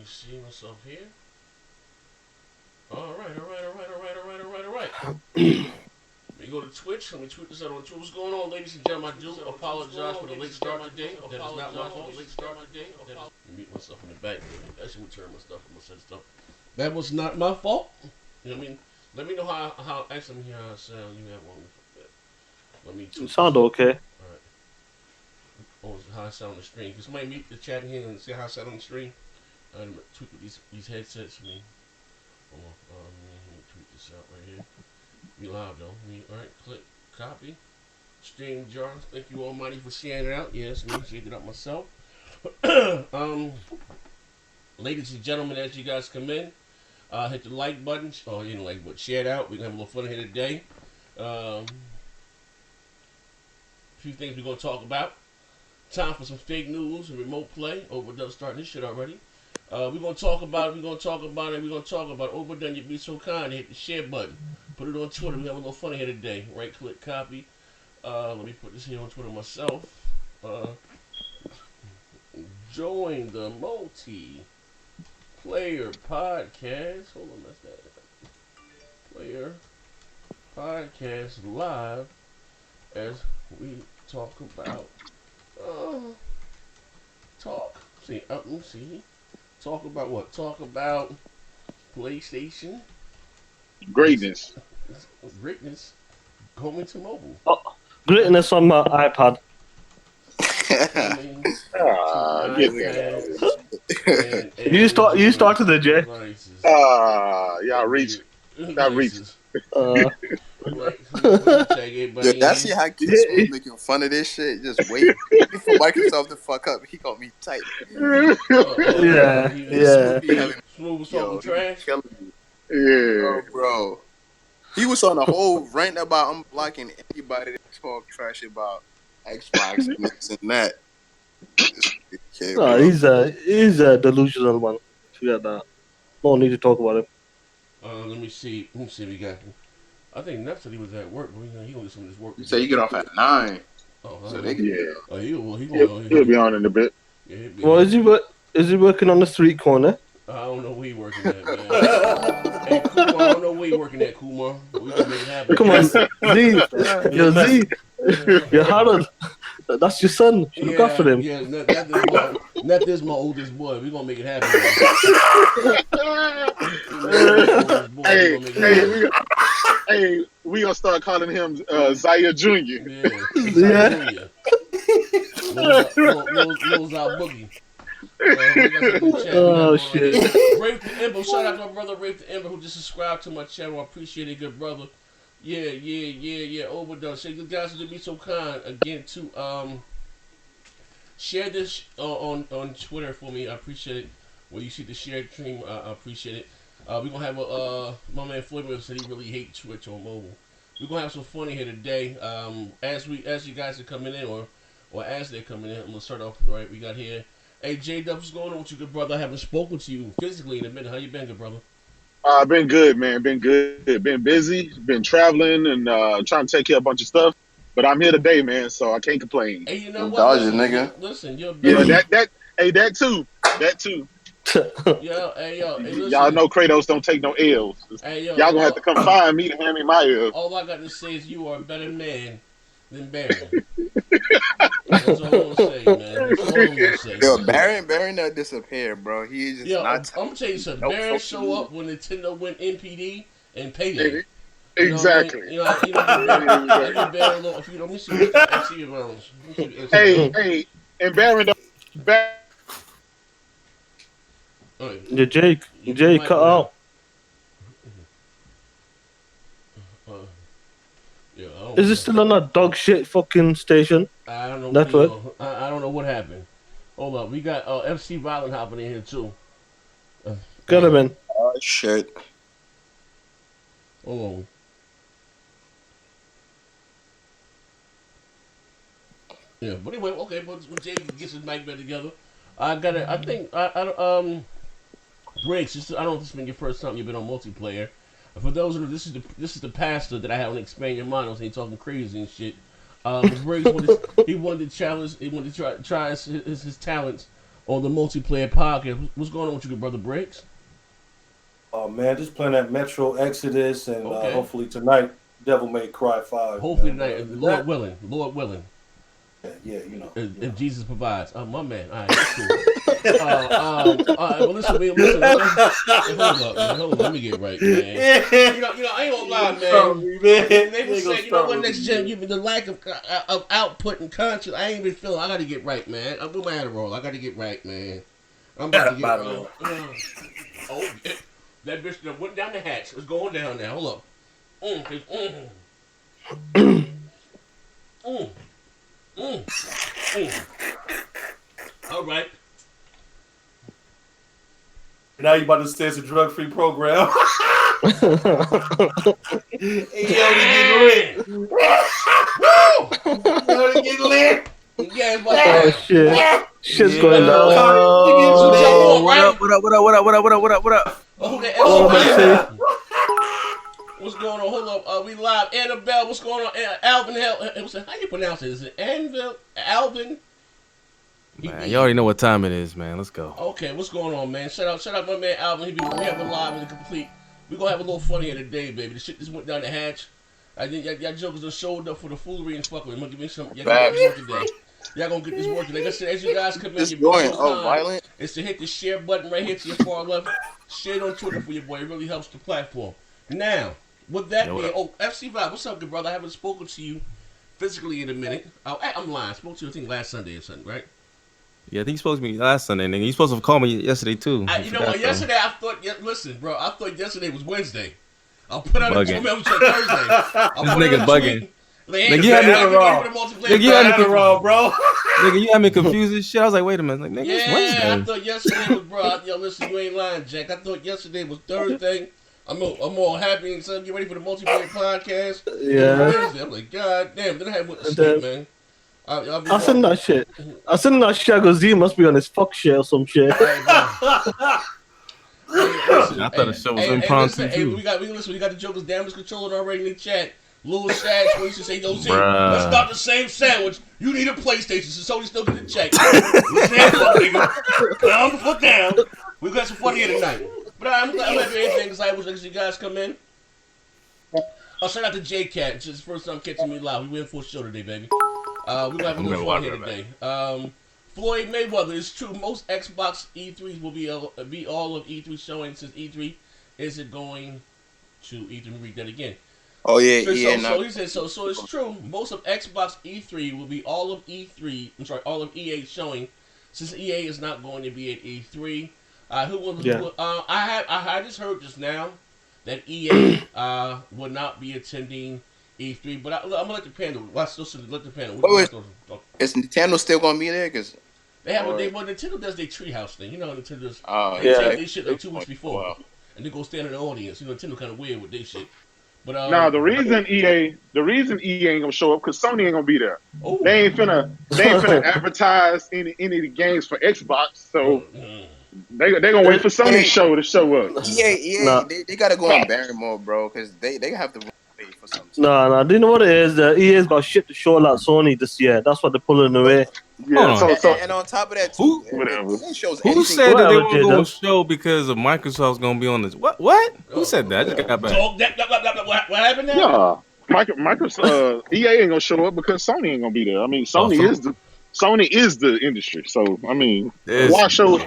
see myself here. All right. Let me go to Twitch. Let me tweet this out on Twitch. What's going on, ladies and gentlemen? I do apologize for the late start today. That is not my fault. Let me mute myself in the back. Actually, we turn my stuff. I'm gonna set stuff. That was not my fault. You know what I mean? Let me know how actually let me hear how I sound. You have one. Let me. You sound okay. All right. How I sound on the stream. Can somebody meet the chat in here and see how I sound on the stream? I'm gonna tweak these headsets for me. Hold on. Let me tweet this out right here. Be live though. Alright, click copy. Stream jar. Thank you almighty for sharing it out. Yes, me shared it out myself. Ladies and gentlemen, as you guys come in, hit the like button. Oh, you know, like what? Share it out. We're gonna have a little fun here today. A few things we're gonna talk about. Time for some fake news and remote play. Overdone starting this shit already. We're gonna talk about it. We're gonna talk about Overdone. You'd be so kind to hit the share button. Put it on Twitter. We have a little fun here today. Right click, copy. Let me put this here on Twitter myself. Join the multiplayer podcast. Hold on, that's that. Player podcast live as we talk about Talk about what? Talk about PlayStation Greatness. greatness coming to mobile. Oh, greatness on my iPad. Coming to Get that. iPads and You started the J. devices. Y'all reach. Y'all reach. Dude, that's how kids was making fun of this shit. Just wait for Microsoft to fuck up. He called me tight. Yeah. Smooth was talking trash. Killing me. Yeah. Bro. He was on a whole rant about unblocking anybody that talk trash about Xbox and this and that. Okay, No, he's a delusional one. Forget that. No need to talk about him. Let me see. We got. I think Neff said he was at work, but he gonna do some of this work. You say you get off at 9. Oh, So they can he'll be on in a bit. Yeah, Well, is he working on the street corner? I don't know where he working at, man. Hey, Kumar, I don't know where he working at, Kumar. We can make it happen. Come on, Z. Yo, Z. Yo, Harold. That's your son. You look after him. Yeah, not this my oldest boy. We gonna make it happen. We gonna start calling him Zaya Jr. Yeah. Jr. Lil Boogie. Oh shit! Rafe the Ember, shout out to my brother Rafe the Ember who just subscribed to my channel. I appreciate it, good brother. Yeah. Overdone. So you guys would be so kind again to share this on Twitter for me. I appreciate it. When you see the shared stream, I appreciate it. We're gonna have my man Floyd said he really hates Twitch on mobile. We're gonna have some fun in here today. As you guys are coming in or as they're coming in, I'm gonna start off right. We got here. Hey J Dub, what's going on with you, good brother? I haven't spoken to you physically in a minute. How you been, good brother? I've been good, man. Been good. Been busy. Been traveling and trying to take care of a bunch of stuff. But I'm here today, man, so I can't complain. Hey, you know what? Dodging, nigga. Listen, you're yeah, that too. Yo, listen. Y'all know Kratos don't take no L's. Hey, yo, y'all gonna have to come find me to hand me my L's. All I got to say is you are a better man than Baron. That's all I'm gonna say, man. That's all I'm gonna say. Yo, Baron never disappeared, bro. He's just not. I'm gonna tell you something. Baron show up when Nintendo win NPD and Payday. Exactly. You know Baron a little. Let me see FC rounds. Hey, and Baron don't. Jake, cut out. Is it still on that dog shit fucking station? I don't know. Network? I don't know what happened. Hold up, we got FC Violent hopping in here too. Get him in. Oh shit. Hold on. Yeah, but anyway, okay. But when Jay gets his mic back together, I think Briggs. I don't know if this has been your first time you've been on multiplayer. For those who know, this is the pastor that I have on Expand Your Mind. I was talking crazy and shit. Briggs wanted to challenge. He wanted to try his talents on the multiplayer podcast. What's going on with you, good brother Briggs? Oh man, just playing that Metro Exodus and Okay. hopefully tonight Devil May Cry 5. Hopefully man. tonight, Lord willing. Yeah, you know. If Jesus provides. My man. All right, that's cool. All right, well, listen. Hold up, man. Hold on. Let me get right, man. You know, I ain't gonna lie, man. They would say, you know what, next gen, the lack of output and content, I ain't been feeling. I gotta get right, man. I'm doing my Adderall. I gotta get right, man. I'm about to get right. Oh, that bitch that went down the hatch. It's going down now. Hold up. All right. Now you about to say it's a drug-free program. Hey, yo, they getting lit. Yo, they getting lit. Yeah, Oh shit. Shit's going down. What up? Oh, the Oh, L. What's going on? Hold up. We live. Annabelle, what's going on? Alvin, how you pronounce it? Is it Anvil? Alvin? Man, you already know what time it is, man. Let's go. Okay, what's going on, man? Shout out my man Alvin. We have a live and a complete. We gonna have a little fun here today, baby. The shit just went down the hatch. I think y'all jokers just showed up for the foolery and fuckery. I'm gonna give me some. Y'all gonna get this work today. Y'all gonna get this work today. Listen, as you guys come in, It's going violent. It's to hit the share button right here to your far left. Share it on Twitter for your boy. It really helps the platform. Now, with that being, FC Vibe, what's up, good brother? I haven't spoken to you physically in a minute. I'm lying. I spoke to you, I think, last Sunday or something, right? Yeah, I think you're supposed to be last Sunday, nigga. You supposed to call me yesterday too. You know what? Yesterday I thought. Listen, bro. I thought yesterday was Wednesday. I'll put out a tweet on Thursday. This nigga bugging. Nigga, you had me wrong, bro. Nigga, you had me confused as shit. I was like, wait a minute, like, nigga, it's Wednesday. I thought yesterday was, bro. Yo, listen, you ain't lying, Jack. I thought yesterday was Thursday. I'm all happy and excited. Get ready for the multiplayer podcast. Yeah. Wednesday. I'm like, God damn. Then I had went to sleep, man. I seen that shit. I go, Z must be on his fuck shit or some shit. I thought the show was impromptu too. We got the Joker's damage controller already in the chat. Little Shad used to say, yo, Z, let's start the same sandwich. You need a PlayStation, so Sony still get the check. Calm the fuck down. We got some fun here tonight. But I'm glad everything excited was you guys come in. Shout out to J-Cat. It's his first time catching me live. We went for a show today, baby. We're going to have a little fun here today. Floyd Mayweather, it's true. Most Xbox E3s will be all of E3 showing since E3 isn't going to E3. Let me read that again. Oh yeah, So he said so it's true. Most of Xbox E3 will be all of E3. I'm sorry, all of EA showing, since EA is not going to be at E3. I just heard just now that EA will not be attending E3, but I'm gonna let the panel. Let the panel. Is Nintendo still gonna be there? Cause Nintendo does their treehouse thing. You know, Nintendo's they shit like 2 weeks before, and they go stand in the audience. You know, Nintendo kind of weird with their shit. But now the reason EA ain't gonna show up because Sony ain't gonna be there. Oh. They ain't finna advertise any of the games for Xbox, so they gonna wait for Sony's show to show up. EA, they gotta go on Barrymore, bro, because they have to wait for something. No, do you know what it is? EA has got shit to show like Sony this year. That's what they're pulling away. Yeah, and on top of that, too, who said that they weren't going to show because of Microsoft's going to be on this? What? Who said that? I just got back. What happened there? Yeah, Microsoft, EA ain't gonna show up because Sony ain't gonna be there. I mean, Sony is the industry. So I mean, why show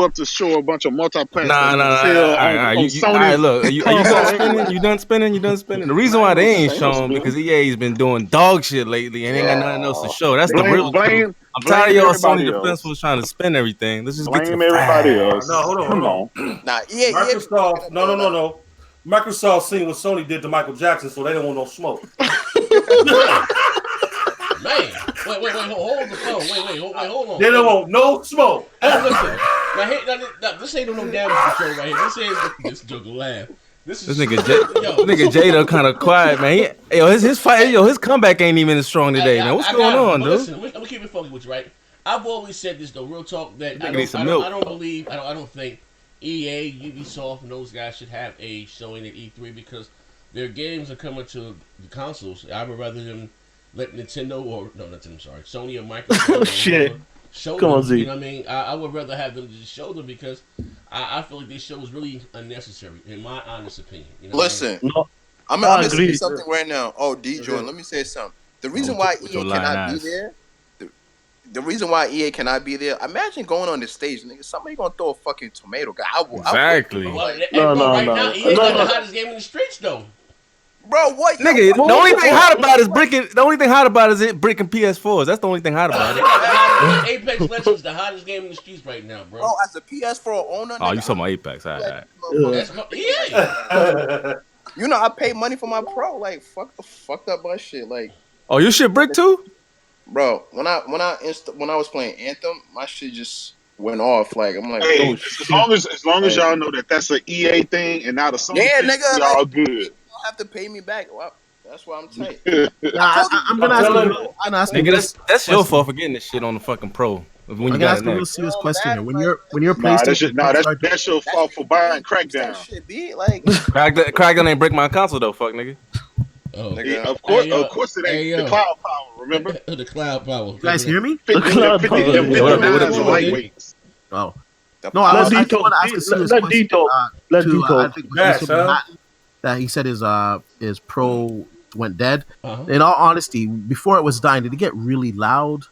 up to show a bunch of multi-platform? Look, you done spinning. The reason why they ain't showing because EA's been doing dog shit lately and ain't got nothing else to show. That's the real truth. I'm tired of y'all Sony defensive trying to spin everything. Let's just get to everybody else. No, hold on. Nah, EA, Microsoft. No. Microsoft seen what Sony did to Michael Jackson, so they don't want no smoke. Man, wait, hold the phone. Wait, hold on. They don't want no smoke. Listen, now, this ain't no damage control right here. This joker laugh. This nigga Jada kind of quiet, man. His comeback ain't even as strong today, man. What's going on, dude? Listen, I'm gonna keep it funky with you, right? I've always said this though, real talk. That I don't think EA, Ubisoft, and those guys should have a showing at E3 because their games are coming to the consoles. I would rather them let Sony or Microsoft show Come on, them. Z. You know what I mean? I would rather have them just show them because I feel like this show is really unnecessary, in my honest opinion. You know Listen, No, I'm I gonna say agree. something right now. Oh, D Jordan, let me say something. The reason with why with EA your lying cannot be ass. there, the reason why EA cannot be there. Imagine going on the stage, nigga. Somebody gonna throw a fucking tomato. I would, Exactly. what I mean? bro. Well, Like, hey, No, bro, no, right no, now, he ain't no, got the no. hottest game in the streets, though. bro, what? Yo, Nigga, what? the only thing hot about is breaking. The only thing hot about is it breaking PS4s. That's the only thing hot about They it. got the hottest Apex Legends, the hottest game in the streets right now, bro. Bro, as a PS4 owner, Oh, nigga, you talking about Apex? All right. That's my, yeah. you know, I pay money for my pro. Like, fucked up my shit. Like, Oh, your shit brick too? bro, when I was playing Anthem, my shit just went off. Like, I'm like, Hey, oh shit. as long as Like, y'all know that that's an EA thing and not a Sony yeah, thing, nigga, we like, all you good. don't have to pay me back. Well, that's why I'm tight. I'm gonna ask telling you. you. I'm gonna ask you. Nigga, that's your fault for getting this shit on the fucking pro when I'm you gonna got ask it you a real next. serious Yo, question here. that, When your Nah, PlayStation start that's your that fault shit for be buying fix that Crackdown. shit, be like, Crackdown ain't break my console though, fuck nigga. Oh. nigga. Of course, it ain't Hey, the yo. cloud power. Remember, The cloud power. you guys hear me? The cloud power. them Yeah, what up, what up, 59s are what up, lightweights. Oh The no, Let I D just talk. want to ask a serious Let question. D talk. Let D To I talk. think it was Yes, Mr. huh? Manhattan that he said his pro went dead. Uh-huh. In all honesty, before it was dying, did it get really loud?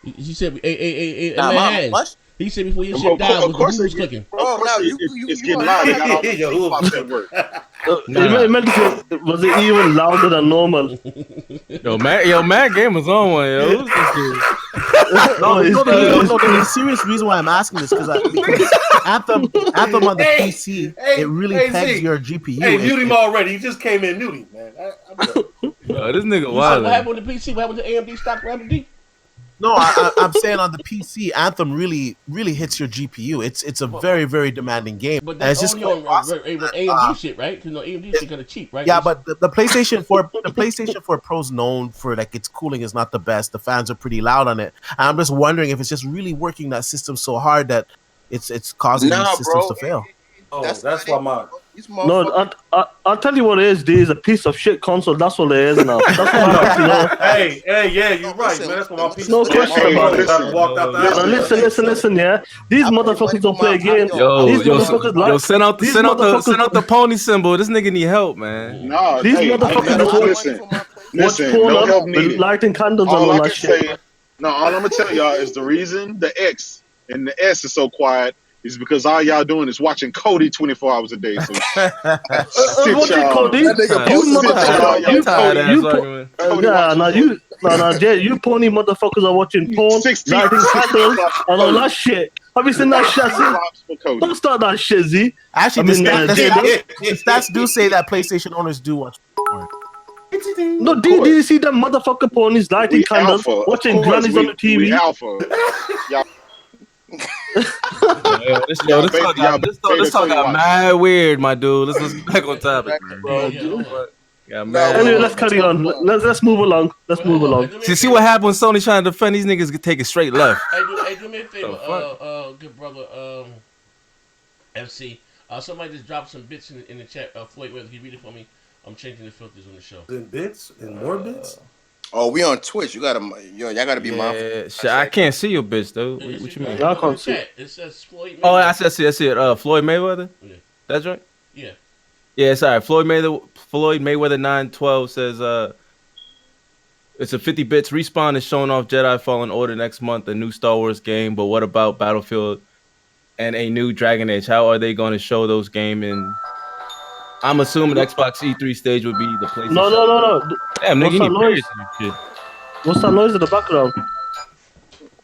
He said, hey, Nah, Manhattan. much, He said before your Of shit died, of was the course, hooves clicking. bro. Now it's you getting gonna loud. They have got all to. the Yo, flip flops at work. Nah. It meant was it even louder than normal? Yo, Matt Game was on one, yo. Who's this dude? No, it's there's a serious reason why I'm asking this because Anthem on the Hey, PC hey, it really hey, pegs Z. your GPU. Hey, mute him already. He just came in, mute him, man. Yo, this nigga You said wild. what happened with the PC? What happened to AMD stock? What happened to D? No, I'm saying on the PC, Anthem really hits your GPU. It's a very very demanding game, But and that's it's just only quite on awesome AMD shit, right? Because AMD shit kind of cheap, right? Yeah, but the PlayStation 4 Pro's known for like its cooling is not the best. The fans are pretty loud on it. And I'm just wondering if it's just really working that system so hard that it's causing these Nah, systems bro. to fail. Oh, That's that's not why it. my. These No, motherfuckers. I'll tell you what it is. This is a piece of shit console. That's what it is now. That's what I have to know. Hey, yeah, you're No, right, listen, man. That's why my listen, piece No of Yeah, question hey, about it. Pro walked out the house. Now listen, yeah. These I pay motherfuckers money don't for my- play a game. Yo, These yo, motherfuckers yo, like these send out motherfuckers the pony symbol. This nigga need help, man. Nah, These hey, I motherfuckers pay a just lot of watch money for my PlayStation. watch listen, porn no on help with needed. lighting candles and All all I that can shit. say, no, all I'm gonna tell y'all is the reason the X and the S is so quiet is because all y'all doing is watching Cody 24 hours a day. So sit What you y'all, call these? That nigga You posted sit something y'all, on y'all you Tired Cody, ass you argument. Cody nah, watching you pony motherfuckers are watching porn, 16 lighting candles flops for and all Cody. that shit. Have you seen that shit? 16 flops for Cody. Don't start that shit, Z. Actually, I mean, J Dub. the stats do say that PlayStation owners do watch porn. No, did you see them motherfucker ponies lighting We candles, alpha, of watching course. grannies on the We TV? alpha. Y'all, This talk y'all beta got Cody watch. mad weird, my dude. Let's get back on topic, man. Bro, Yeah, hold on. Got No, mad. Anyway, well, let's carry on. Let's move along. Let's Wait, move hold on. along. Hey, do me a See favor. what happened when Sony trying to defend these niggas? Take it straight left. Hey, do me a favor, The fuck? good brother, FC. Somebody just dropped some bits in the chat. Floyd, whether you read it for me, I'm changing the filters on the show. In bits and more bits. oh, we on Twitch. Y'all gotta be mindful. Yeah, shit, I can't see your bitch though. What you mean? I In can't the see. chat, it says Floyd. Oh, Mayweather. I see it. Floyd Mayweather. Yeah. That's right. Yeah. Yeah, sorry. Floyd Mayweather 912 says it's a 50 bits. Respawn is showing off Jedi Fallen Order next month, a new Star Wars game. But what about Battlefield and a new Dragon Age? How are they going to show those games? And I'm assuming Xbox E3 stage would be the place. No. Damn, nigga, What's you that need noise? periods and shit. What's that noise in the background?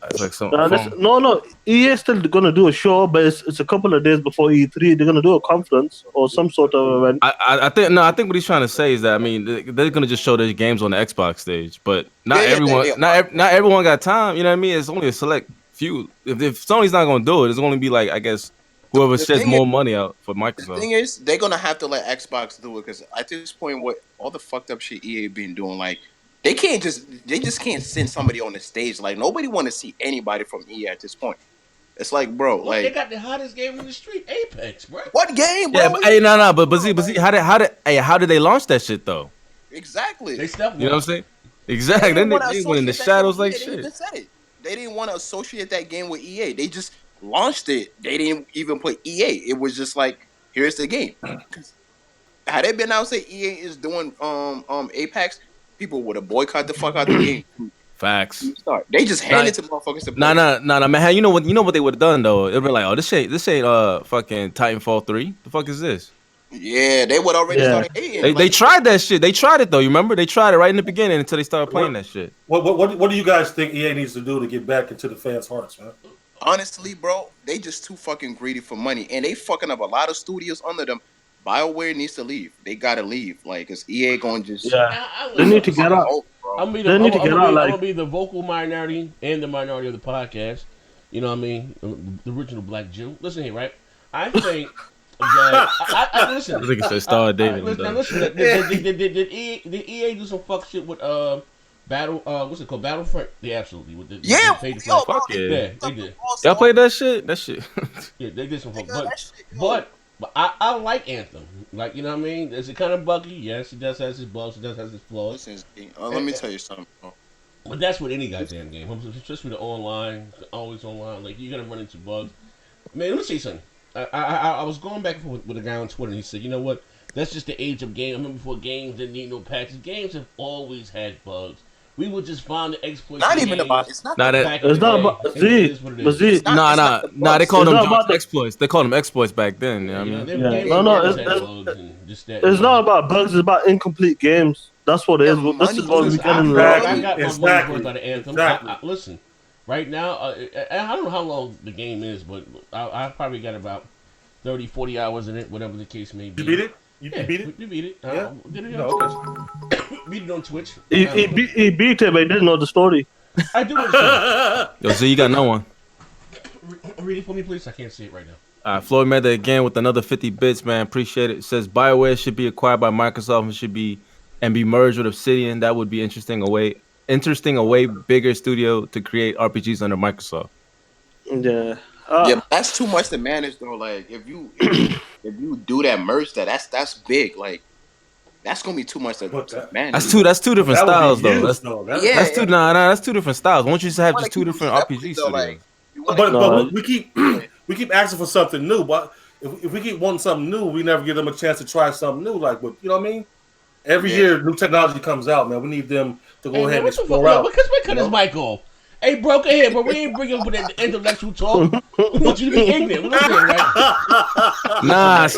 It's like some phone. No. EA is still gonna do a show, but it's a couple of days before E3. They're gonna do a conference or some sort of event. I think what he's trying to say is that I mean they're gonna just show their games on the Xbox stage, but not Yeah, everyone yeah. not everyone got time. You know what I mean? It's only a select few. If Sony's not gonna do it, it's gonna be like I guess whoever The sheds thing more money out for The Microsoft. thing is, they're gonna have to let Xbox do it because at this point, what all the fucked up shit EA been doing, like they just can't send somebody on the stage. Like nobody want to see anybody from EA at this point. It's like, bro, Look, like they got the hottest game in the street, Apex, bro. what game, bro? Yeah, but, hey, but see, how did they launch that shit though? Exactly. They stepped. You know what I'm saying? Exactly. They Then didn't want to they went in the associate that game shadows with like EA. They shit. even said it. They didn't want to associate that game with EA. They just launched it. They didn't even put EA. It was just like, here's the game. Had it been out say EA is doing Apex, people would have boycotted the fuck out the game. Facts. Start. They just Nah, handed it to motherfuckers to play. nah, man. You know what they would have done though? It'd be like, oh, this ain't fucking Titanfall 3. The fuck is this? Yeah, they would already Yeah. started hating. They tried that shit. They tried it though. You remember? They tried it right in the beginning until they started playing that shit. What do you guys think EA needs to do to get back into the fans' hearts, man? Honestly, bro, they just too fucking greedy for money, and they fucking up a lot of studios under them. BioWare needs to leave. They gotta leave, like, cause EA going just They need to get out. I'm They need to get out. I'm Like, gonna be the vocal minority and the minority of the podcast. You know what I mean? The original Black Jew. Listen here, right? I think that I listen. I think it said Star David. Now listen. Did EA do some fuck shit with Battle? What's it called? Battlefront? They absolutely with the pay to play. Fuck yeah. They did. Y'all played that shit? That shit. Yeah, they did some fuck. But I like Anthem. Like, you know what I mean? Is it kind of buggy? Yes, it does have its bugs. It does have its flaws. Let me tell you something, bro. But that's with any goddamn game. Especially the online, always online. Like, you're gonna run into bugs. Man, let me say something. I was going back and forth with a guy on Twitter, and he said, you know what? That's just the age of game. I remember before games didn't need no patches. Games have always had bugs. We would just find the exploits. Not even about. It's not. It's not about Z. But Z. Nah. They called them exploits. They called them exploits back then. You know what I mean? It's not about bugs. It's about incomplete games. That's what it is. This is what we get in the. I got my money's worth out of Anthem. Listen, right now, I don't know how long the game is, but I probably got about 30, 40 hours in it, whatever the case may be. You beat it? You beat it? We beat it. Yeah. Did it on Twitch. Beat it on Twitch. He beat it, but he didn't know the story. I do understand. Yo, so you got no one. Read it for me, please. I can't see it right now. Floyd Mayweather again with another 50 bits, man. Appreciate it. It says BioWare should be acquired by Microsoft and be merged with Obsidian. That would be interesting. A way bigger studio to create RPGs under Microsoft. Yeah. Yeah, that's too much to manage though. Like if you do that merge, that's big. Like that's gonna be too much to manage. That's two different styles though. That's two different styles. Why don't you just have just two different RPG studios? But we keep asking for something new. But if we keep wanting something new, we never give them a chance to try something new. Like, but you know what I mean? Every year, new technology comes out, man. We need them to go ahead and explore out. Because we cut his mic off. Hey, bro, come here, but we ain't bringing for the intellectual talk. We want you to be ignorant. We're not right?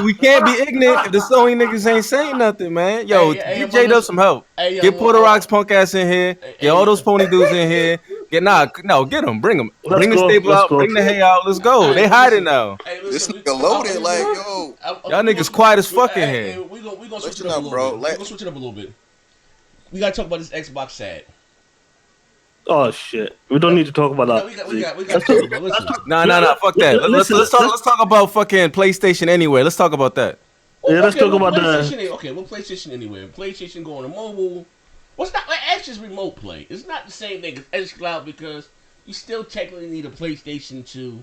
We can't be ignorant if the Sony niggas ain't saying nothing, man. Yo, get J-Dub some help. Get Porter Rock's punk ass in here. Get all those pony dudes in here. Get them. Bring them. Bring the stable out. Bring the hay out. Let's go. They hiding now. This nigga loaded, like, yo. Y'all niggas quiet as fuck in here. We gonna switch it up a little bit. We gonna switch it up a little bit. We gotta talk about this Xbox sad. Oh shit! We don't need to talk about that. We got to talk about. Listen. Nah. Fuck that. Let's talk about fucking PlayStation Anywhere. Let's talk about that. Yeah, let's talk about PlayStation. Okay, well, PlayStation Anywhere. PlayStation going to mobile. What's not? That's just remote play. It's not the same thing as xCloud because you still technically need a PlayStation 2.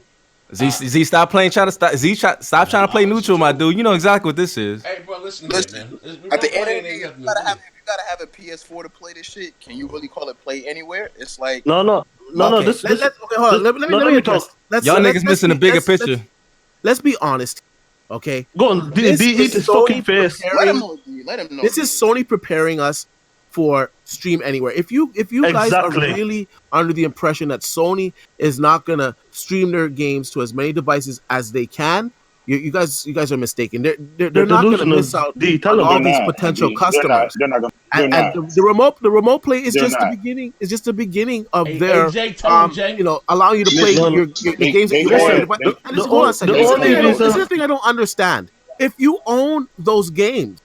Z, stop playing. Stop trying to play neutral, my dude. You know exactly what this is. Hey, bro, listen. Man. At the end of the day, you gotta have a PS4 to play this shit. Can you really call it Play Anywhere? It's like no. Okay, hold on. Let me talk. Y'all niggas missing the bigger picture. Let's be honest. Okay, go on. Eat his fucking face. Let him know. This is Sony preparing us for Stream Anywhere. If you guys are really under the impression that Sony is not gonna stream their games to as many devices as they can, you guys are mistaken. They're not gonna miss out on all these potential customers. They're not. And the remote play is just the beginning. It's just the beginning of their allowing you to play your games that you want. Hold on a second. This is the thing I don't understand. If you own those games,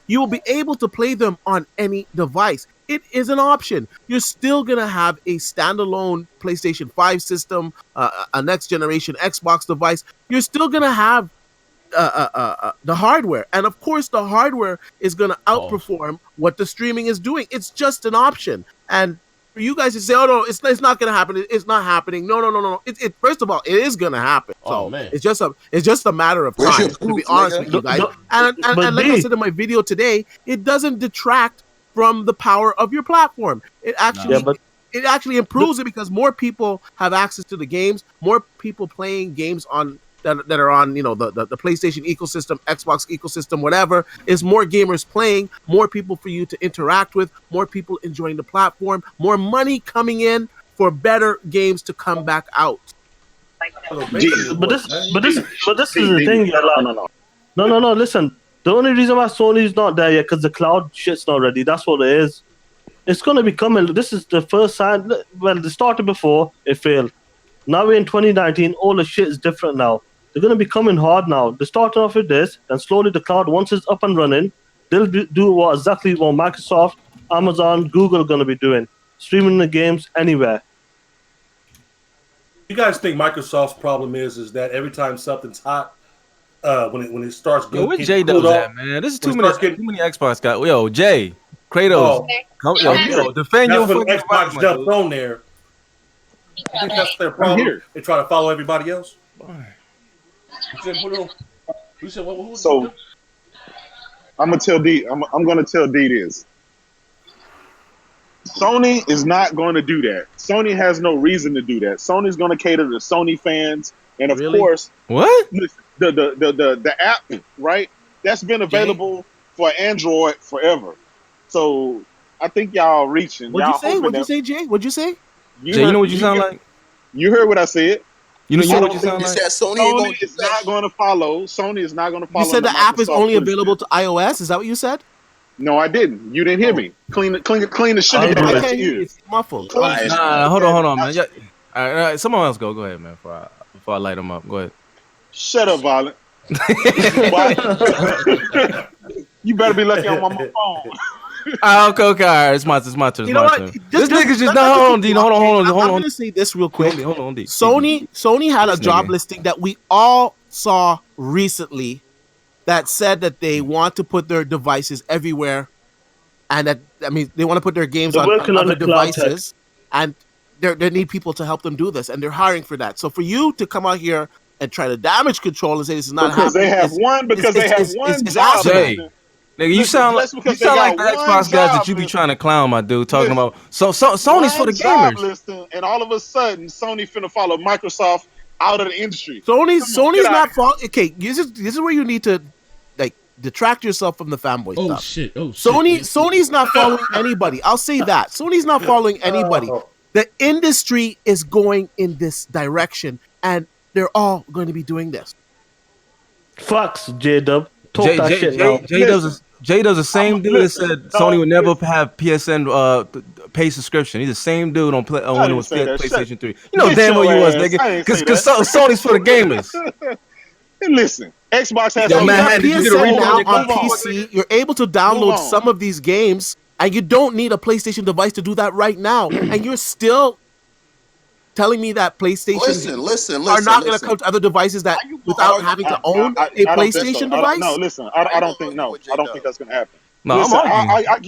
you will be able to play them on any device. It is an option. You're still going to have a standalone PlayStation 5 system, a next generation Xbox device. You're still going to have the hardware. And of course, the hardware is going to outperform what the streaming is doing. It's just an option. And for you guys to say, "Oh no, it's not gonna happen. It's not happening." No. It first of all, it is gonna happen. So man. it's just a matter of time. To be honest with you guys, and like I said in my video today, it doesn't detract from the power of your platform. It actually improves it because more people have access to the games, more people playing games on that are on, the PlayStation ecosystem, Xbox ecosystem, whatever, is more gamers playing, more people for you to interact with, more people enjoying the platform, more money coming in for better games to come back out. But this is the thing, No, listen. The only reason why Sony's not there yet because the cloud shit's not ready. That's what it is. It's gonna be coming. This is the first sign. Well, they started before, it failed. Now we're in 2019. All the shit is different now. They're gonna be coming hard now. They're starting off with this, and slowly the cloud, once it's up and running, they'll do exactly what Microsoft, Amazon, Google are gonna be doing, streaming the games anywhere. You guys think Microsoft's problem is that every time something's hot, when it starts getting where Jay does that, man? This is too many Xbox guys. Yo, Jay, Kratos, defend your fucking Xbox jumped on there. I think that's their problem. They try to follow everybody else. So I'm gonna tell D. I'm gonna tell D this. Sony is not going to do that. Sony has no reason to do that. Sony's going to cater to Sony fans, and of course, what the app, right? That's been available for Android forever. So I think y'all reaching. What'd you say, Jay? What'd you say? Jay, you know what you sound like? You heard what I said. You know what you sound like? Sony is not going to follow. Sony is not going to follow. You said the app is only available to iOS. Is that what you said? No, I didn't. You didn't hear me. Clean the sugar back out your ears. It's muffled. Nah, hold on, man. All right, someone else go. Go ahead, man. Before I light them up, go ahead. Shut up, Violent. You better be lucky I'm on my phone. Okay, all right. It's my turn. You know what? This nigga's just hold on, Dean. Hold on. I'm gonna say this real quick. Hold on, Dean. Sony had a job listing that we all saw recently that said that they want to put their devices everywhere, and they want to put their games on other devices, and they need people to help them do this, and they're hiring for that. So for you to come out here and try to damage control and say this is not because they have one job. Nigga, you sound like the Xbox guys that you be trying to clown, my dude. Talking about Sony's for the gamers. Listing, and all of a sudden, Sony finna follow Microsoft out of the industry. Sony's not following. Okay, this is where you need to detract yourself from the fanboy stuff. Shit. Sony's not following anybody. I'll say that. Sony's not following anybody. The industry is going in this direction, and they're all going to be doing this. Fucks, J-Dub. J-Dub's the same dude that said Sony would never have PSN pay subscription. He's the same dude on when it was PlayStation 3. You know damn well you was, nigga. Because Sony's for the gamers. Listen. Xbox has PSN now on PC. You're able to download some of these games, and you don't need a PlayStation device to do that right now. And you're still telling me that PlayStation are not going to come to other devices that without having to own a PlayStation device? No, listen. I don't think that's going to happen. No, listen, I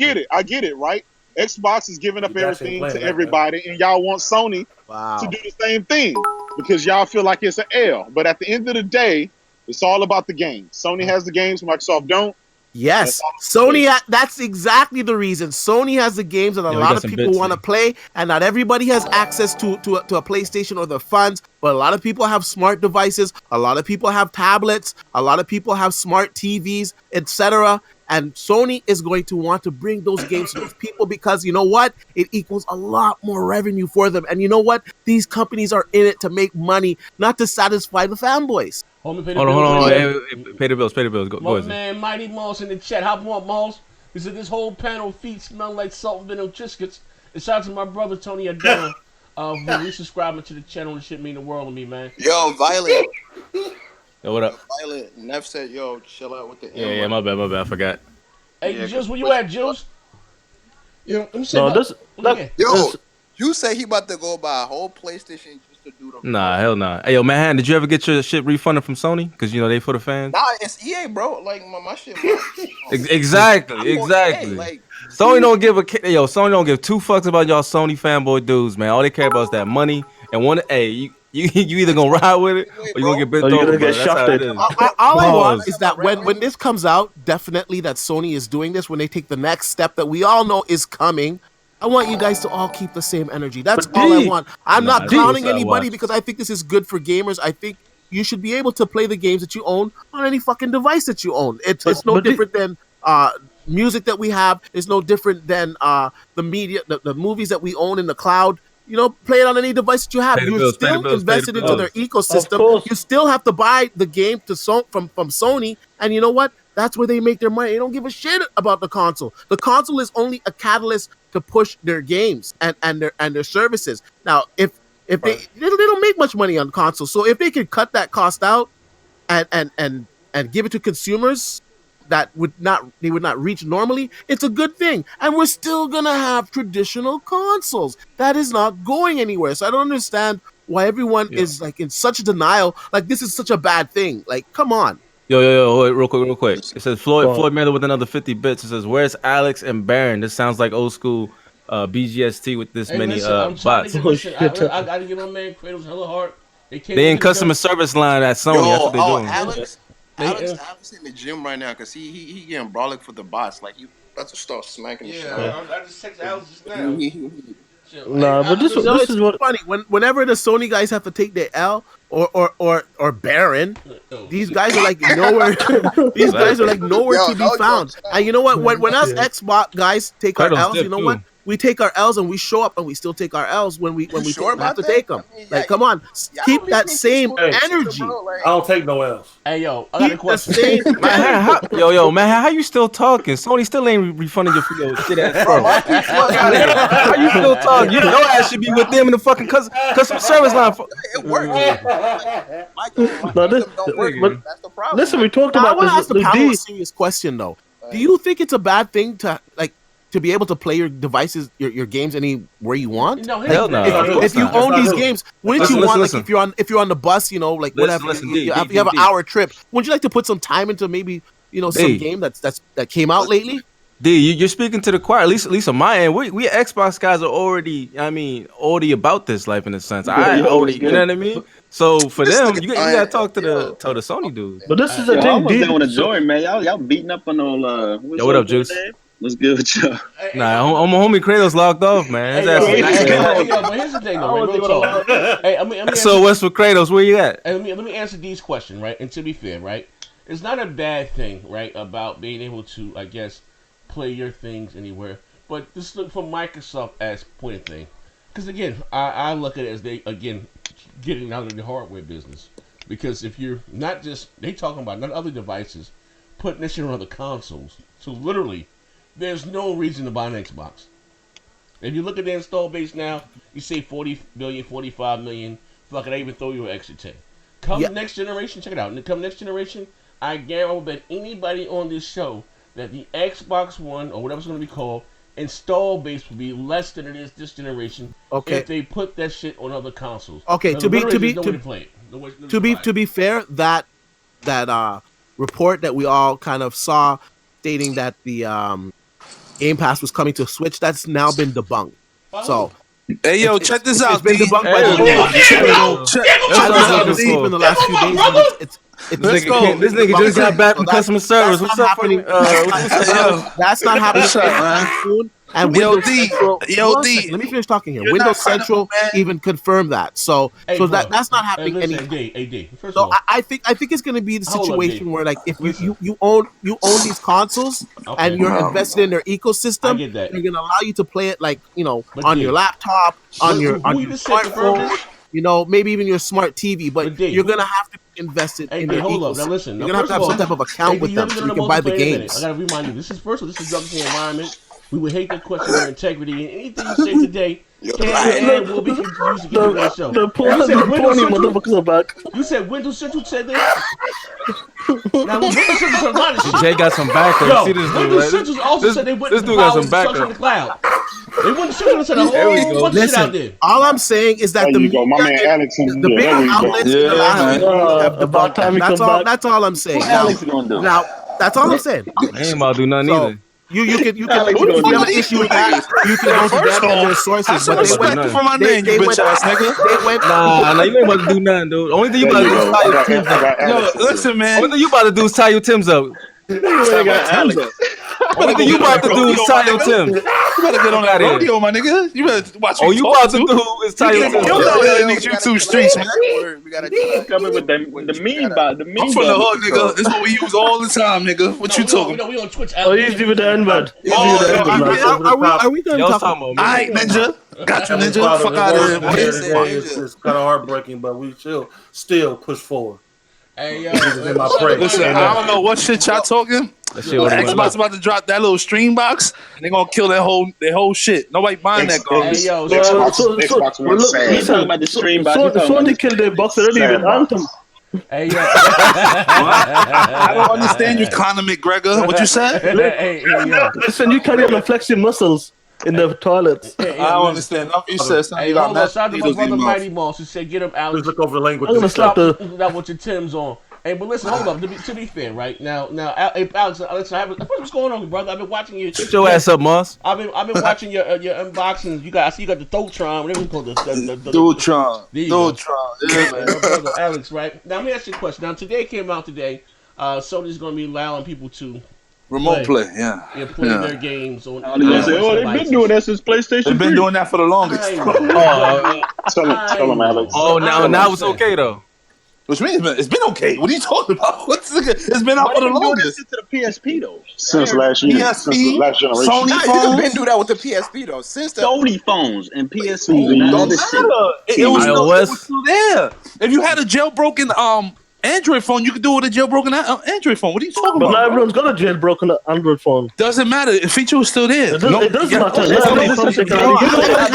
get it, right? Xbox is giving up everything to everybody, and y'all want Sony to do the same thing because y'all feel like it's an L. But at the end of the day, it's all about the games. Sony has the games, Microsoft don't. Yes, Sony. That's exactly the reason. Sony has the games that a lot of people want to play, and not everybody has access to a PlayStation or the funds. But a lot of people have smart devices. A lot of people have tablets. A lot of people have smart TVs, etc. And Sony is going to want to bring those games to those people because you know what? It equals a lot more revenue for them. And you know what? These companies are in it to make money, not to satisfy the fanboys. Hold on. Hey, pay the bills. Go ahead. Man, Mighty Moss in the chat. Hop on, Moss. He said this whole panel feet smell like salt and vinegar Triscuits. And shout out to my brother Tony Adana for resubscribing to the channel. This shit mean the world to me, man. Yo, Violet. Yo, what up? Violet, Neff said, yo, chill out with the Yeah, my bad. I forgot. Hey, Juice, where you at, Juice? Yo, You say he about to go buy a whole PlayStation just to do the. Nah, hell nah. Hey, yo, man, did you ever get your shit refunded from Sony? Because you know they for the fans. Nah, it's EA, bro. Like my shit. Exactly. Like Sony don't give Sony don't give two fucks about y'all Sony fanboy dudes, man. All they care about is that money and one. Hey, you either gonna ride with it or you gonna get bent over. Get shafted. All I want is that when this comes out, definitely that Sony is doing this. When they take the next step that we all know is coming, I want you guys to all keep the same energy. That's all I want. I'm not clowning anybody because I think this is good for gamers. I think you should be able to play the games that you own on any fucking device that you own. It's no different than music that we have. It's no different than the media, the movies that we own in the cloud. You know, play it on any device that you have. You're still invested into their ecosystem. You still have to buy the game from Sony. And you know what? That's where they make their money. They don't give a shit about the console. The console is only a catalyst to push their games and their services. Now, if they don't make much money on console, so if they could cut that cost out and give it to consumers that would not reach normally, it's a good thing. And we're still gonna have traditional consoles. That is not going anywhere. So I don't understand why everyone is like in such denial. Like this is such a bad thing. Like, come on. Yo, wait, real quick. It says Floyd Miller with another 50 bits. It says, "Where's Alex and Baron?" This sounds like old school BGST with this many bots. I gotta give my man Kratos hella hard. They in customer service line at Sony. That's what they doing. Alex in the gym right now because he getting brolic for the bots. Like you about to start smacking the shit. I just texted Alex just now. Nah, but this is what funny. Whenever the Sony guys have to take their L or Baron, these guys are like nowhere. These guys are like nowhere to be found. And you know what? When us Xbox guys take our L's, you know what? We take our L's and we show up and we still take our L's when we have to take them. Like, come on, keep that same energy. I don't take no L's. Hey, yo, I got a question. Man, how you still talking? Sony still ain't refunding your shit ass bro. How you still talking? You know I should be with them in the fucking customer service line. It works. That's the problem. Listen, we talked about this. I want to ask the Power a serious question though. Do you think it's a bad thing to be able to play your devices, your games anywhere you want? No, hell no. If you own these games, wouldn't you want, like, if you're on the bus, you know, like whatever, you have an hour trip, wouldn't you like to put some time into maybe, you know, some game that came out lately? D, you're speaking to the choir. At least on my end, we Xbox guys are already about this life in a sense. You know what I mean? So for them, you gotta talk to the Sony dudes. But this is the thing. I was there with a joint, man. Y'all beating up on all. Yo, what up, Juice? What's good with y'all? Nah, my homie Kratos locked off, man. But here's the thing, though. Right? So what's for Kratos? Where you at? Let me answer D's question, right? And to be fair, right, it's not a bad thing, right, about being able to, I guess, play your things anywhere. But this look from Microsoft as point of thing, because again, I look at it as they getting out of the hardware business. Because if you're not just they talking about not other devices, putting this shit on other consoles, so literally. There's no reason to buy an Xbox. If you look at the install base now, you say 40 million, 45 million. Fuck it, I even throw you an extra 10. Come next generation, check it out. Come next generation, I guarantee that anybody on this show that the Xbox One or whatever it's going to be called, install base will be less than it is this generation. Okay. If they put that shit on other consoles. Okay. To be fair, that report that we all kind of saw stating that the Game Pass was coming to Switch, that's now been debunked. So, hey yo, check this out. It's been debunked by in the last few days. This nigga just got back from customer service. What's up, happening? That's not happening soon. And Windows Central, let me finish talking here. Windows Central even confirmed that. So that's not happening anymore. So I think it's going to be the situation where, like, if you own these consoles and you're invested in their ecosystem, they're going to allow you to play it, like, you know, on your laptop, on your smartphone, you know, maybe even your smart TV. But you're going to have to be invested in their ecosystem. Now listen, you're going to have some type of account with them so you can buy the games. I got to remind you, this is Drugs in the Environment. We would hate to question your integrity, and anything you say today will be used to get you on the show. You said Windows Central said this? Now, Windows Central said a lot of shit. Jay got some background. See this dude, Windows Central also said they wouldn't power construction in the cloud. They wouldn't listen to the whole bunch of shit out there. All I'm saying is that there you go. My man Alex the big outlets in the last few years have about time we come back. That's all I'm saying. What Alex gonna do? Now, that's all I'm saying. I ain't about to do nothing either. You can if you have an issue with that, you can go to them and their sources. But they went for my name, you bitch ass nigga. They went. Nah, you ain't about to do nothing, dude. Only thing you about to do is tie your Timbs up. Yo, listen, man. Only thing you about to do is tie your Timbs up. Only thing you about to do is tie your Timbs. You better get on that rodeo, my nigga. You better watch. Oh, you about to do is tie your Timbs up. In these YouTube streets, man. We gotta coming with the meme bot. The meme. I'm from the hood, nigga. This is what we use all the time, nigga. What you talking? We on Twitch. Oh, easy with the N-word. Are we gonna talk about? All right, Ninja. Got you, Ninja. Fuck out of here. It's kind of heartbreaking, but we still push forward. Hey, listen, I don't know what shit y'all talking. Xbox about to drop that little stream box, and they're gonna kill their whole shit. Nobody buying that garbage. Hey, yo, Xbox One sad. You talking about the stream box? Sony killed their box already with Anthem. Hey, yo. I don't understand your Conor McGregor. What you said? Hey, yo. Listen, you carry on and flex your muscles in the toilets. I don't understand. Nothing you said. Hey, hold on. Shout out to my brother Mighty Moss who said, "Get him out." Please look over the language. I'm gonna slap the. That with your Timbs on. Hey, but listen, hold up. To be fair, right now, hey, Alex, what's going on, brother? I've been watching you. Get your ass up, Moss. I've been watching your unboxings. I see you got the Thotron, whatever it's called. The Thotron. Yeah, man. My brother Alex, right? Now let me ask you a question. Now today came out today. Sony's going to be allowing people to remote play. Yeah, play their games on. They've been doing that since PlayStation. They've been doing that for the longest. Tell them, Alex. Oh, now it's okay though. Which means it's been okay. What are you talking about? It's been out for the longest. To the PSP though. Since last year. PSP, since the last generation. You Sony phones. been do that with the PSP though. Since the Sony phones and PSP. Don't matter. It was still there. If you had a jailbroken Android phone, you could do it with a jailbroken Android phone. What are you talking about? But now everyone's got a jailbroken Android phone. Doesn't matter. The feature was still there. It doesn't matter.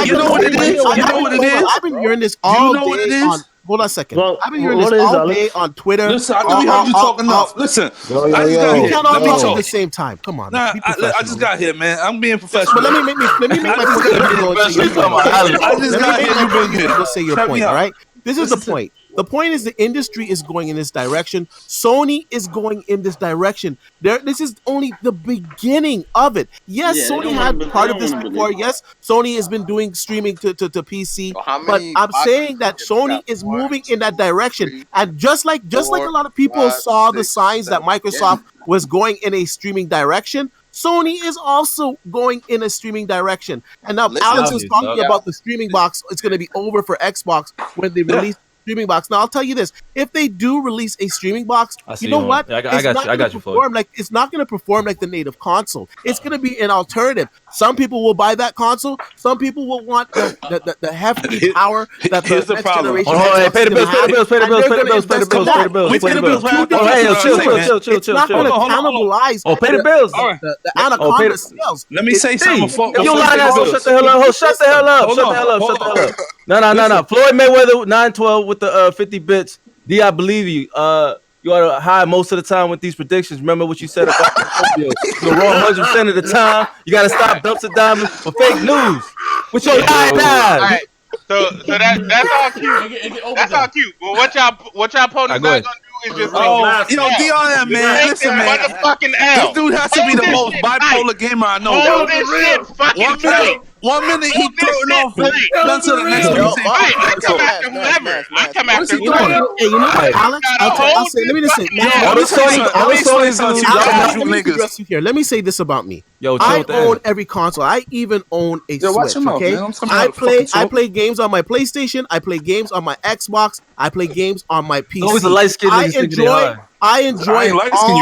You know what it is? You know what it is? I've been hearing this all day. Hold on a second. I've been hearing this all day on Twitter. Listen, I know we heard you talking enough. Listen, we can't all talk at the same time. Come on. Nah, I just got here, man. I'm being professional. But let me make my point. I just got here. You been here. Let's say your point, all right? This is the point. The point is the industry is going in this direction. Sony is going in this direction. This is only the beginning of it. Yes, Sony had part of this before. Yes, Sony has been doing streaming to PC. But I'm saying that Sony is moving in that direction. And just like a lot of people saw the signs that Microsoft was going in a streaming direction, Sony is also going in a streaming direction. And now Alex is talking about the streaming box. It's going to be over for Xbox when they release streaming box. Now I'll tell you this: if they do release a streaming box, you know what? I got you. It's not going to perform like the native console. It's going to be an alternative. Some people will buy that console. Some people will want the hefty power that the next generation. Pay the bills. It's not going to cannibalize. Pay the bills. The Anaconda sales. Let me say something. You lying ass! Shut the hell up! No. Floyd Mayweather 912 with the 50 bits. D, I believe you. You are high most of the time with these predictions. Remember what you said about Tokyo. You're wrong 100% of the time. You got to stop dumpster diving for fake news. With your lying eyes. All right. So that's all cute. That's all cute. Well, what y'all opponents not gonna do is just DRM, man. Listen, man. This dude has to be the most bipolar gamer I know. Hold this shit fucking tight. 1 minute he throwing off done to the next one. I come after whoever. I come after whoever. Hey, you know what, Alex? I'll say. Let me just say. Let me say this about me. I own every console. I even own a Switch. Okay, I play games on my PlayStation. I play games on my Xbox. I play games on my PC. Always a light skin. I enjoy you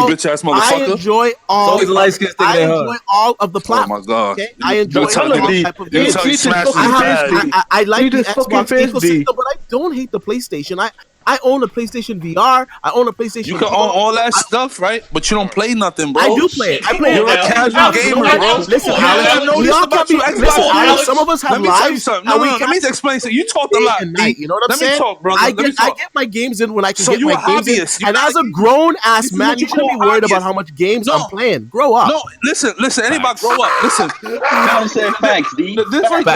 bitch ass motherfucker. I enjoy all. Always light skin. I enjoy all of the platforms. Oh my god! Okay? I enjoy all of the type of games. I like the Xbox ecosystem, but I don't hate the PlayStation. I own a PlayStation VR. I own a PlayStation. You can own all that stuff, right? But you don't play nothing, bro. I do play it. I play. You're a casual gamer, bro. Listen, Alex, we all can be. Listen, Alex, some of us have let me tell you lives. something. No, let me explain something. You talked a lot. You know what I'm saying? Let me talk, brother. I get my games in when I can So get you my a games in. hobbyist. And as a grown ass man, you shouldn't be worried about how much games I'm playing. Grow up. No, listen. Anybody grow up. Listen. I'm saying facts, D. The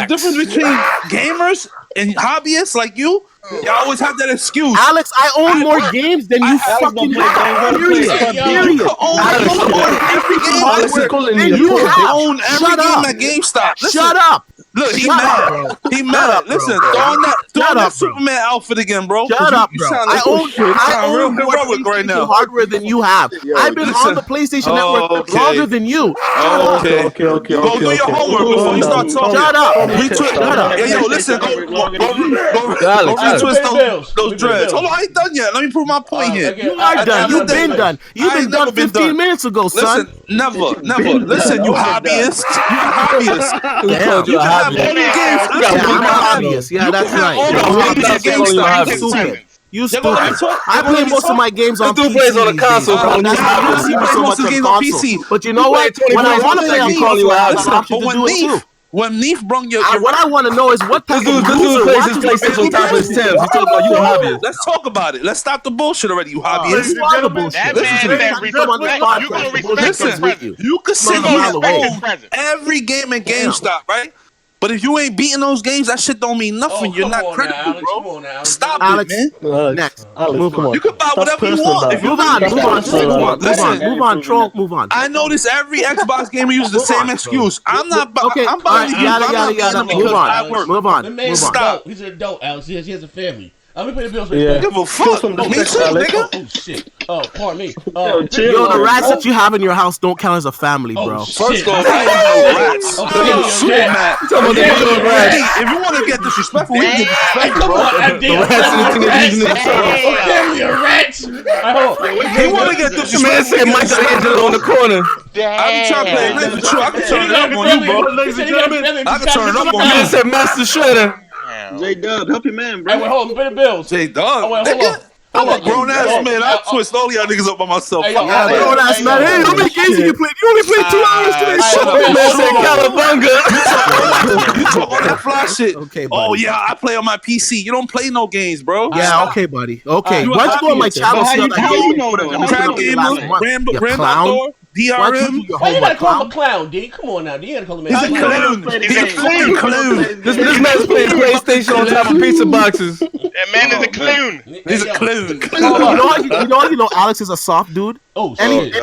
difference between gamers and hobbyists like you, y'all always have that excuse. Alex, I own more games than you fucking have. Period. You can own every game. You own every game at GameStop. Shut up. Look, he mad. He mad. Listen, throw that Superman outfit again, bro. Shut up, bro. I own more PlayStation hardware than you have. I've been on the PlayStation Network longer than you. Okay. Go do your homework before you start talking. Shut up. Shut up. Yo, listen. Go retwist those dreads. Hold on, I ain't done yet. Let me prove my point here. You are done. You've been done. You've been done 15 minutes ago, son. Listen, never. Listen, you hobbyists. Damn. You can have all the games. I'm a hobbyist. Yeah, that's right. You stupid. I play most of my games on PC. Plays on a console. That's why you see me so much on console. But you know what? When I want to play on console, I have the option to do it too. When Neef brung your what I want to know is what type of loser plays his PlayStation on top of his Timbs. He's talking about you a hobbyist. Let's talk about it. Let's stop the bullshit already, you hobbyists. You are the bullshit. Listen, you can sit here and own every game in GameStop, right? But if you ain't beating those games, that shit don't mean nothing. You're not credible, bro. Stop it, man. Next. Move on. You can buy whatever you want. If you Move on, troll. Move on. I notice every Xbox gamer uses the same excuse. I'm not. Okay. I'm buying these Yada. Move on. Move on. The man's an adult. He's an adult, Alex. He has a family. Let me pay the bills right now. Give a fuck. Me too, nigga. Oh shit. Oh, pardon me. Yo, the rats that you have in your house don't count as a family, bro. First off, I ain't no rats. I'm super mad. If you want to get disrespectful, we can get disrespectful, bro. Family of rats. He want to get disrespectful. Man said Michelangelo on the corner. I'm trying to play a nice with you. I can turn it up on you, bro. I can turn it up on you. Man said Master Shredder. J-Dub, help your man, bro. Hey, wait, hold on. Pay the bills. J-Dub. I'm a grown ass man. I twist all y'all niggas up by myself. Grown ass man. Hey, how many games you played? You only played 2 hours today. Shut up, man said Calabunga. You talk all that fly shit. Okay, buddy. Oh yeah, I play on my PC. You don't play no games, bro. Yeah, okay, buddy. Okay. Why don't you go on my channel? How you know though? Crap gamer, Randall, DRM. Why you gotta call him a clown, D? Come on now, D. You gotta call him a clown. He's a fucking clown. This man's playing PlayStation on top of pizza boxes. That man is a clown. He's a clown. You know, Alex is a soft dude. Oh shit.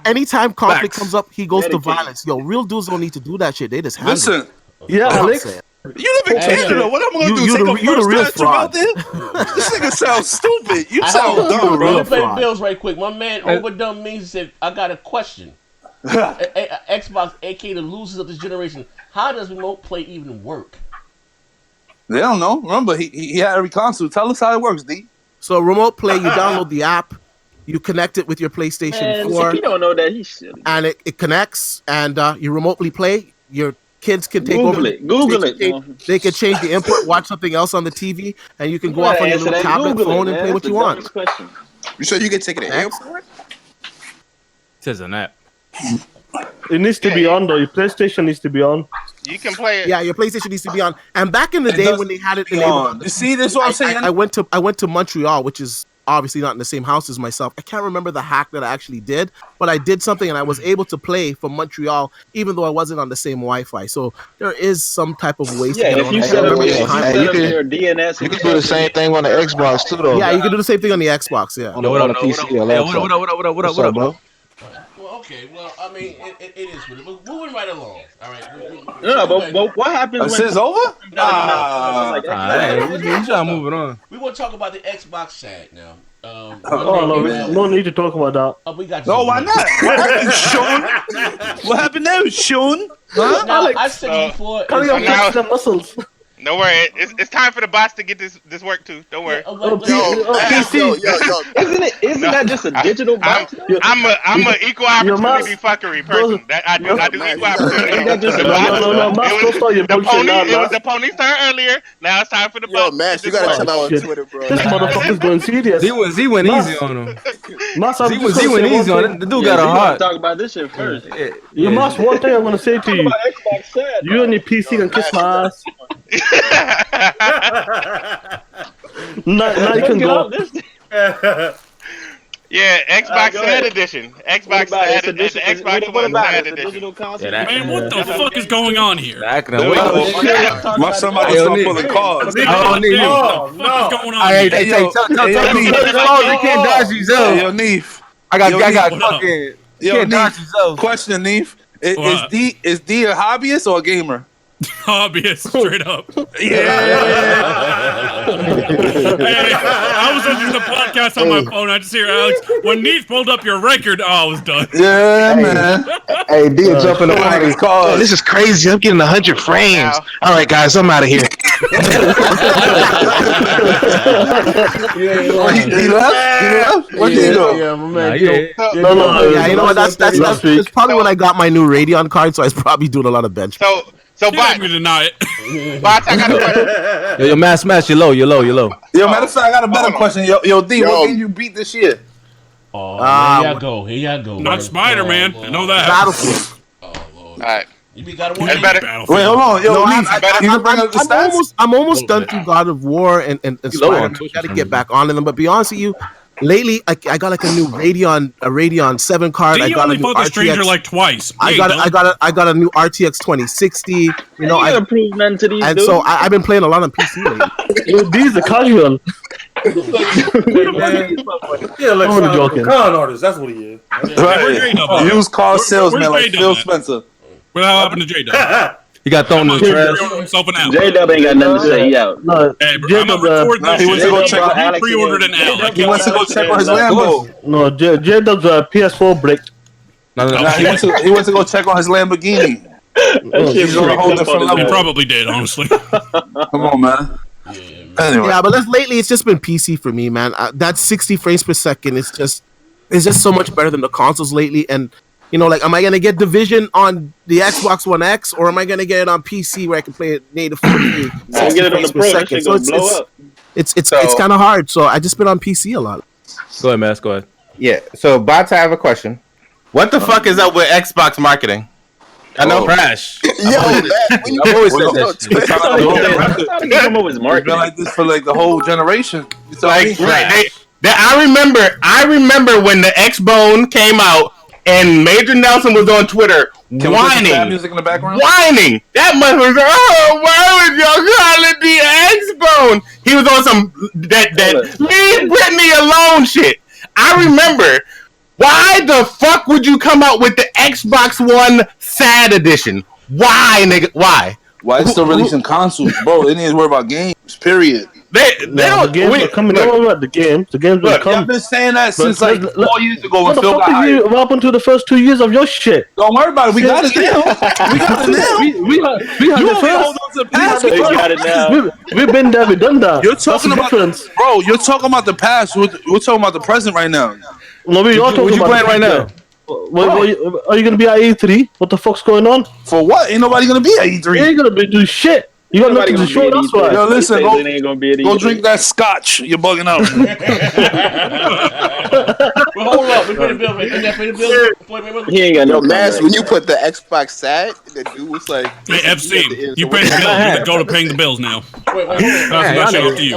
Anytime conflict comes up, he goes to violence. Yo, real dudes don't need to do that shit. They just handle Listen. it. Yeah, Alex. You live in Canada. What am I gonna do? Take a first tantrum out there? This nigga sounds stupid. You sound dumb, bro. Let me pay the bills right quick. My man overdone me. He said, "I got a question. Xbox, aka the losers of this generation. How does remote play even work?" They don't know. Remember, he had every console. Tell us how it works, D. So remote play, you download the app, you connect it with your PlayStation 4. If you don't know that, he's silly. And it connects, and you remotely play. Your kids can take Google over. Google it. They can change the input, watch something else on the TV, and you can go off on your little tablet, phone, and play what you want. You said you can take it to airport? It says an app. It needs to be on though. Your PlayStation needs to be on. You can play it. Yeah, your PlayStation needs to be on. And back in the day when they had it enabled, you see, this is what I'm saying. I went to Montreal, which is obviously not in the same house as myself. I can't remember the hack that I actually did, but I did something and I was able to play from Montreal, even though I wasn't on the same Wi-Fi. So there is some type of way to get if you set up your DNS, you can do the same thing on the Xbox too, though. Yeah, you can do the same thing on the Xbox. Yeah. On the PC or laptop. What up, bro? Well, okay. Well, I mean, it is what it is. We're moving right along. All right. No, but what happens when it's over? You trying to move it on. We want to talk about the Xbox side now. No need to talk about that. Oh, we got. No, why not? What happened, Sean? What happened there, Sean? Huh? Now, I said before. The muscles. Don't worry. It's time for the bots to get this work too. Don't worry. Isn't that just a digital box? I'm a equal opportunity fuckery person. I do equal opportunity. It was the pony's turn earlier. Now it's time for the bots. Yo, Max, you gotta chill out on Twitter, bro. This motherfucker's going serious. Z went easy on him. Z went easy on him. The dude got a heart. Talk about this shit first. You must. One thing I'm gonna say to you. You and your PC can kiss my ass. now you can go. Yeah, Xbox Sad Edition. Xbox Sad Edition. Xbox One Sad Edition. Man, what the fuck is going on here? My somebody was pulling cards. What the fuck is going on here? Hey, tell me. Can't dodge you, Zo. Yo, Neef. I got fucking. Yo, Neef. Question, Neef. Is D a hobbyist or a gamer? Hobbyist, straight up. Yeah. Hey, I was listening to the podcast on my phone. I just hear Alex. When Neef pulled up your record, I was done. Yeah, man. Hey, D jump in the party. Oh, this is crazy. I'm getting 100 frames. All right, guys, I'm out of here. He left? Where did he go? Yeah, man. You know what? That's probably when I got my new Radeon card, so I was probably doing a lot of bench. So Bots, me deny it. Bots, I got a question. Yo, Mass, you're low. Yo, matter of fact, I got a better question. Yo, D, what game you beat this year? Oh, here y'all go. Not Spider-Man. I know that. Battlefield. All right. You beat God of War. That's better. Wait, hold on. Yo, I'm almost done through God of War and Spider-Man. I got to get back on them. But be honest with you, lately I got like a new Radeon 7 card. I got a new RTX. Stranger like twice. I got a new RTX 2060. You know, I gotta prove nothing to these. And dudes. so I've been playing a lot on PC lately. These are casual. Yeah, like con artist. That's what he is. Right. Used car salesman like Phil Spencer. What happened to J-Dub? He got thrown in the trash. J-Dub ain't got nothing to say. He out. No, hey, bro, I'm gonna record this. He went to go check on Alex. Pre-ordered an L. He went to go check on his Lambo. No, J-Dub's a PS4 brick. No. He went to go check on his Lamborghini. He's on a whole different level. He probably did, honestly. Come on, man. Anyway. Yeah, but lately it's just been PC for me, man. That 60 frames per second is just so much better than the consoles lately. And you know, like, am I gonna get Division on the Xbox One X, or am I gonna get it on PC where I can play it native 4K? Get it on the Pro. Second. So it's kind of hard. So I just been on PC a lot. Go ahead, Mass. Go ahead. Yeah. So, Bots, I have a question. What the fuck is up with Xbox marketing? I know Crash. I've always said that. It's been like this for like the whole generation. Like, I remember when the X-Bone came out and Major Nelson was on Twitter whining. Music in the background? Whining. That mother was like, oh, why would y'all call it the X-Bone? He was on some that leave Britney alone shit. I remember. Why the fuck would you come out with the Xbox One Sad Edition? Why, nigga? Why? Why it's still releasing consoles, bro? They need to worry about games. Period. They don't. The games are coming. Don't about the games. The games will come. I've been saying that since like 4 years ago when Phil got hired. What happened to the first 2 years of your shit? Don't worry about it. We got it now. We got it now. We had it first. Hold on to the past. We got it now. We've been there. We've done that. You're talking about, bro. You're talking about the past. We're talking about the present right now. No, we are talking what you about playing right now? Are you gonna be at E3? What the fuck's going on? For what? Ain't nobody gonna be at E3. You ain't gonna be doing shit. You got nothing to show. That's why. Yo, listen, go drink that scotch. You're bugging out. Well, hold up. We pay the bill. He ain't got no. Yo, Mass, when you put the Xbox Sad, the dude was like, "Hey, FC, you pay the bill. You can go to paying the bills now." That's up to you.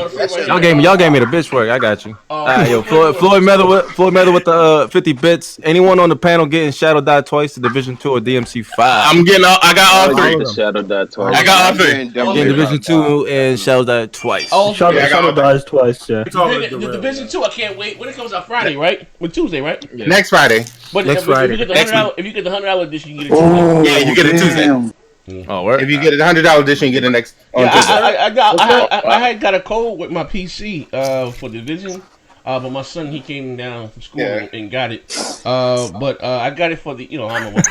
Y'all gave me the bitch work. I got you. Yo, Floyd Metal with the 50 bits. Anyone on the panel getting Shadow Die Twice to Division 2 or DMC 5? I'm getting all. I got all three. Shadow Die Twice. I got all three. In Division 2 and Shadow Die Twice. Shadow dies twice. Yeah. The Division 2, I can't wait. When it comes out Friday, right? Tuesday, right? Yeah. Next Friday. But next Friday. If you get the $100 edition, you get it Tuesday. Yeah, you get it Tuesday. Oh, word. If you get a $100 edition, you get it next. I had got a code with my PC for Division. But my son, he came down from school and got it. But I got it for the, I don't know what.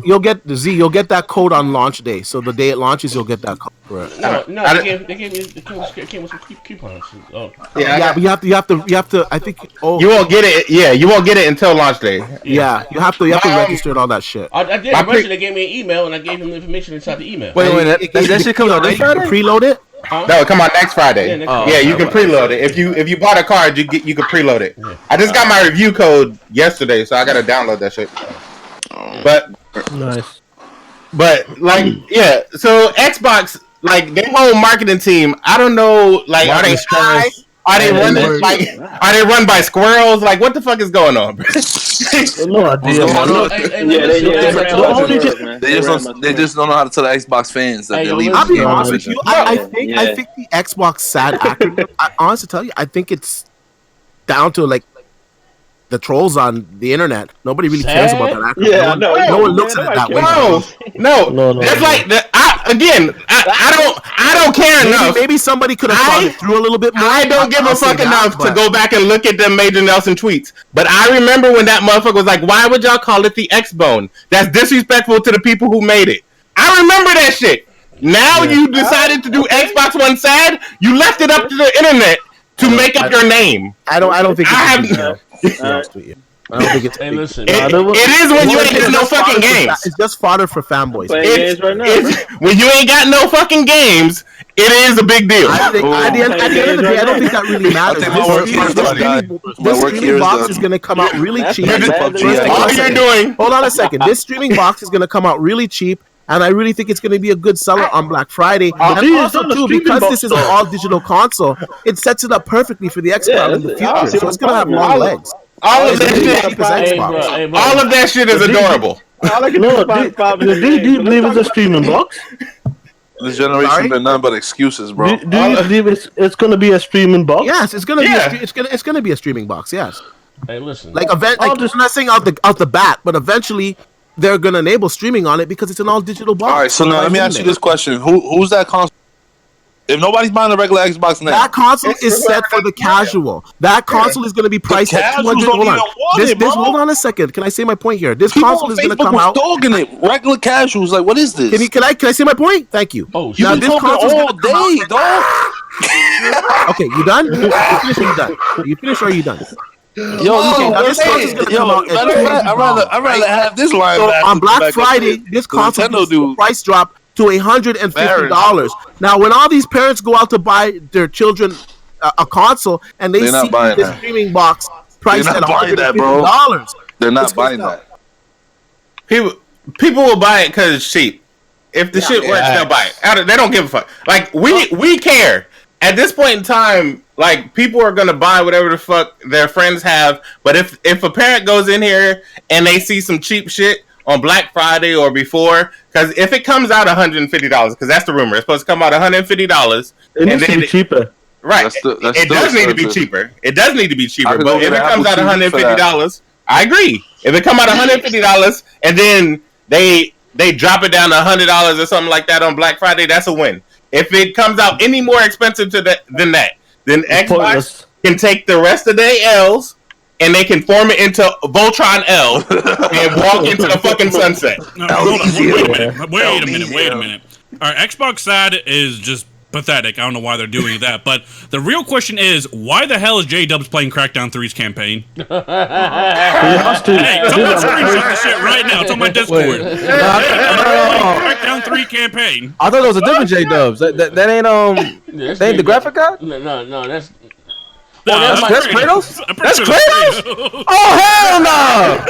You'll get that code on launch day. So the day it launches, you'll get that code. Correct. No, they gave me it came with some coupons. But you have to. I think. Oh, you won't get it. Yeah, you won't get it until launch day. Yeah, you have to register and all that shit. I did register. They gave me an email and I gave him the information inside the email. Wait, that shit comes out this Friday? Preload it. Huh? No, come on next Friday. Yeah, you can preload it. If you bought a card, you can preload it. Yeah. I just got my review code yesterday, so I gotta download that shit. But nice. But like, yeah. So Xbox, like their whole marketing team, I don't know. Like, are they high? Are they running like? Are they run by squirrels? Like, what the fuck is going on, bro? No idea. They just don't know how to tell the Xbox fans that they're leaving. I'll be honest with you. I think the Xbox sad acronym. Honestly, tell you, I think it's down to like the trolls on the internet. Nobody really cares about that acronym. Yeah, no one looks at it that way. No. That's like the. I don't care enough. Maybe somebody could have thought it through a little bit more. I don't give a fuck enough to go back and look at them Major Nelson tweets. But I remember when that motherfucker was like, "Why would y'all call it the X-Bone? That's disrespectful to the people who made it." I remember that shit. Now you decided to do Xbox One sad. You left it up to the internet to make up your name. I don't think. I don't think it's. Hey, listen. It is when you ain't got no fucking games. It's just fodder for fanboys. When you ain't got no fucking games, it is a big deal. At the end of the day, I don't think that really matters. This streaming box is going to come out really cheap. Hold on a second. This streaming box is going to come out really cheap. And I really think it's going to be a good seller on Black Friday. And also, too, because this is an all-digital console, it sets it up perfectly for the Xbox in the future. So it's going to have long legs. All of that shit is adorable. Do you believe it's a streaming box? This generation been nothing but excuses, bro. Do you believe it's going to be a streaming box? Yes, it's going to be. It's going to be a streaming box. Yes. Hey, listen. I'm not saying out the bat, but eventually they're going to enable streaming on it because it's an all digital box. All right, so now let me ask you this question: Who's that console? If nobody's buying a regular Xbox now, that console is set for the casual. That console is going to be priced at $200. Hold on a second. Can I say my point here? This console is going to come out. Dogging it. Regular casuals, like what is this? Can I say my point? Thank you. Oh, you've been talking all day, dog. Okay, you done? You finished or are you done? This console is going to come out. I'd rather have this line. So on Black Friday, this console price drop to $150. Now, when all these parents go out to buy their children a console and they see the streaming box priced at $150, they're not buying that. People will buy it because it's cheap. If the shit works, they'll buy it. They don't give a fuck. Like we care. At this point in time, like people are gonna buy whatever the fuck their friends have. But if a parent goes in here and they see some cheap shit on Black Friday or before, because if it comes out $150, because that's the rumor, it's supposed to come out $150. It needs to be cheaper. Right. It does need to be cheaper. It does need to be cheaper. But if it comes out $150, I agree. If it comes out $150 and then they drop it down to $100 or something like that on Black Friday, that's a win. If it comes out any more expensive than that, then Xbox can take the rest of their L's and they can form it into Voltron L and walk into the fucking sunset. No, hold on. Wait a minute. All right, Xbox side is just pathetic. I don't know why they're doing that. But the real question is, why the hell is J-Dubs playing Crackdown 3's campaign? Hey, someone screenshot the shit right now. It's on my Discord. Crackdown 3 campaign. I thought it was a different J-Dubs. That ain't that ain't the graphic guy? No, that's... that's Kratos? That's Kratos? Oh, hell no!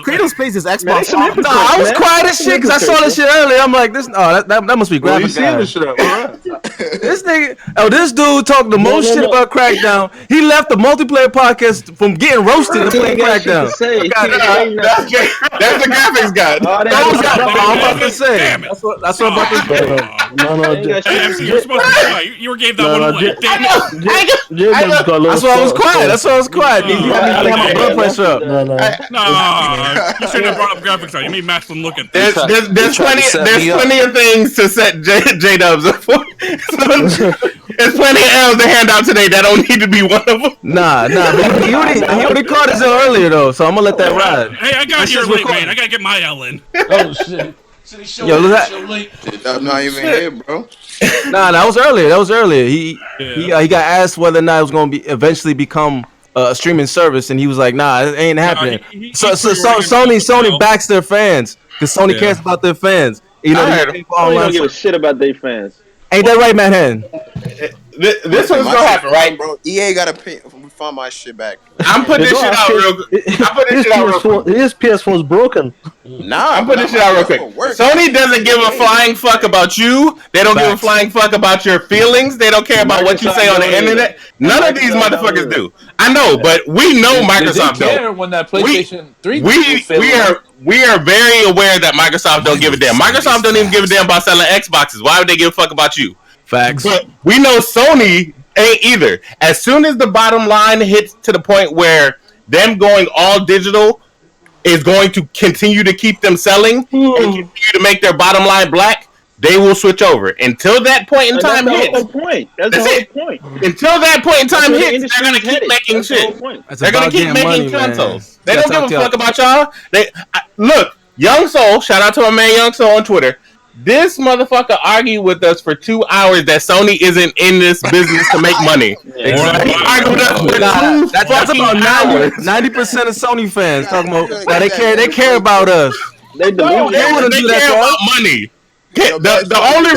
Kratos plays his Xbox. No, I was quiet as shit because I saw this shit earlier. I'm like, that must be graphic guy. This nigga, this dude talked the most shit about Crackdown. He left the multiplayer podcast from getting roasted and playing Crackdown. That's the graphics guy. I'm about to say. That's what I'm about to say. No, you were supposed to say. You were gave that one. That's why I was quiet. You had me have my blood pressure up. No, you shouldn't have brought up graphics. You made Maxwell look at this. There's plenty of things to set J-Dubs up for. There's plenty of L's to hand out today. That don't need to be one of them. Nah. But he already called us earlier though, so I'm gonna let that ride. Hey, I got here late, man. I gotta get my L in. Oh shit. Yo, look at I'm not even here, bro. Nah, that was earlier. He got asked whether or not it was gonna be eventually become a streaming service, and he was like, "Nah, it ain't happening." So Sony backs their fans because Sony cares about their fans. You know, Sony don't give a shit about their fans. Ain't that right, Manhattan? This one's gonna happen, right? Bro, EA gotta pay. We found my shit back. I'm putting this shit out real quick. His PS4's broken. Nah, I'm putting this shit out real quick. Sony doesn't give a flying fuck about you. They don't give a flying fuck about your feelings. They don't care about what you say on the internet. None of these motherfuckers do. I know, but we know Microsoft They care when that PlayStation 3 we are very aware that Microsoft don't give a damn. Microsoft don't even give a damn about selling Xboxes. Why would they give a fuck about you? Facts. But we know Sony ain't either. As soon as the bottom line hits to the point where them going all digital is going to continue to keep them selling and continue to make their bottom line black, they will switch over. Until that point in time hits. That's the whole point. Until that point in time hits, they're going to keep making shit. They're going to keep making consoles. They don't give a fuck about y'all. Look, Young Soul, shout out to my man Young Soul on Twitter. This motherfucker argued with us for 2 hours that Sony isn't in this business to make money. Exactly. That's about 90% of Sony fans talking about that they care about us. They want to do that about money. The only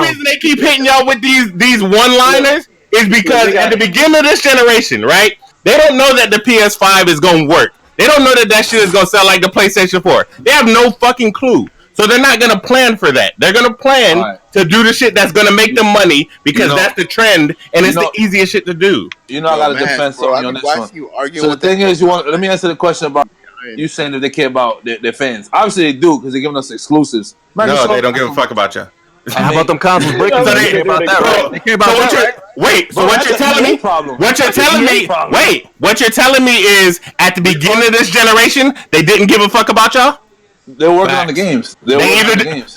reason they keep hitting y'all with these one-liners is because at the beginning of this generation, right? They don't know that the PS5 is gonna work. They don't know that shit is gonna sell like the PlayStation 4. They have no fucking clue. So they're not going to plan for that. They're going to plan to do the shit that's going to make them money because that's the trend and it's the easiest shit to do. I got a defense on this one. So the thing is, let me answer the question about you saying that they care about their fans. Obviously they do because they're giving us exclusives. No, they don't give a fuck about you. How about them consoles breaking? So they care about that, right? They care about that, right? Wait, so what you're telling me is at the beginning of this generation, they didn't give a fuck about y'all? They're working on the games. They either didn't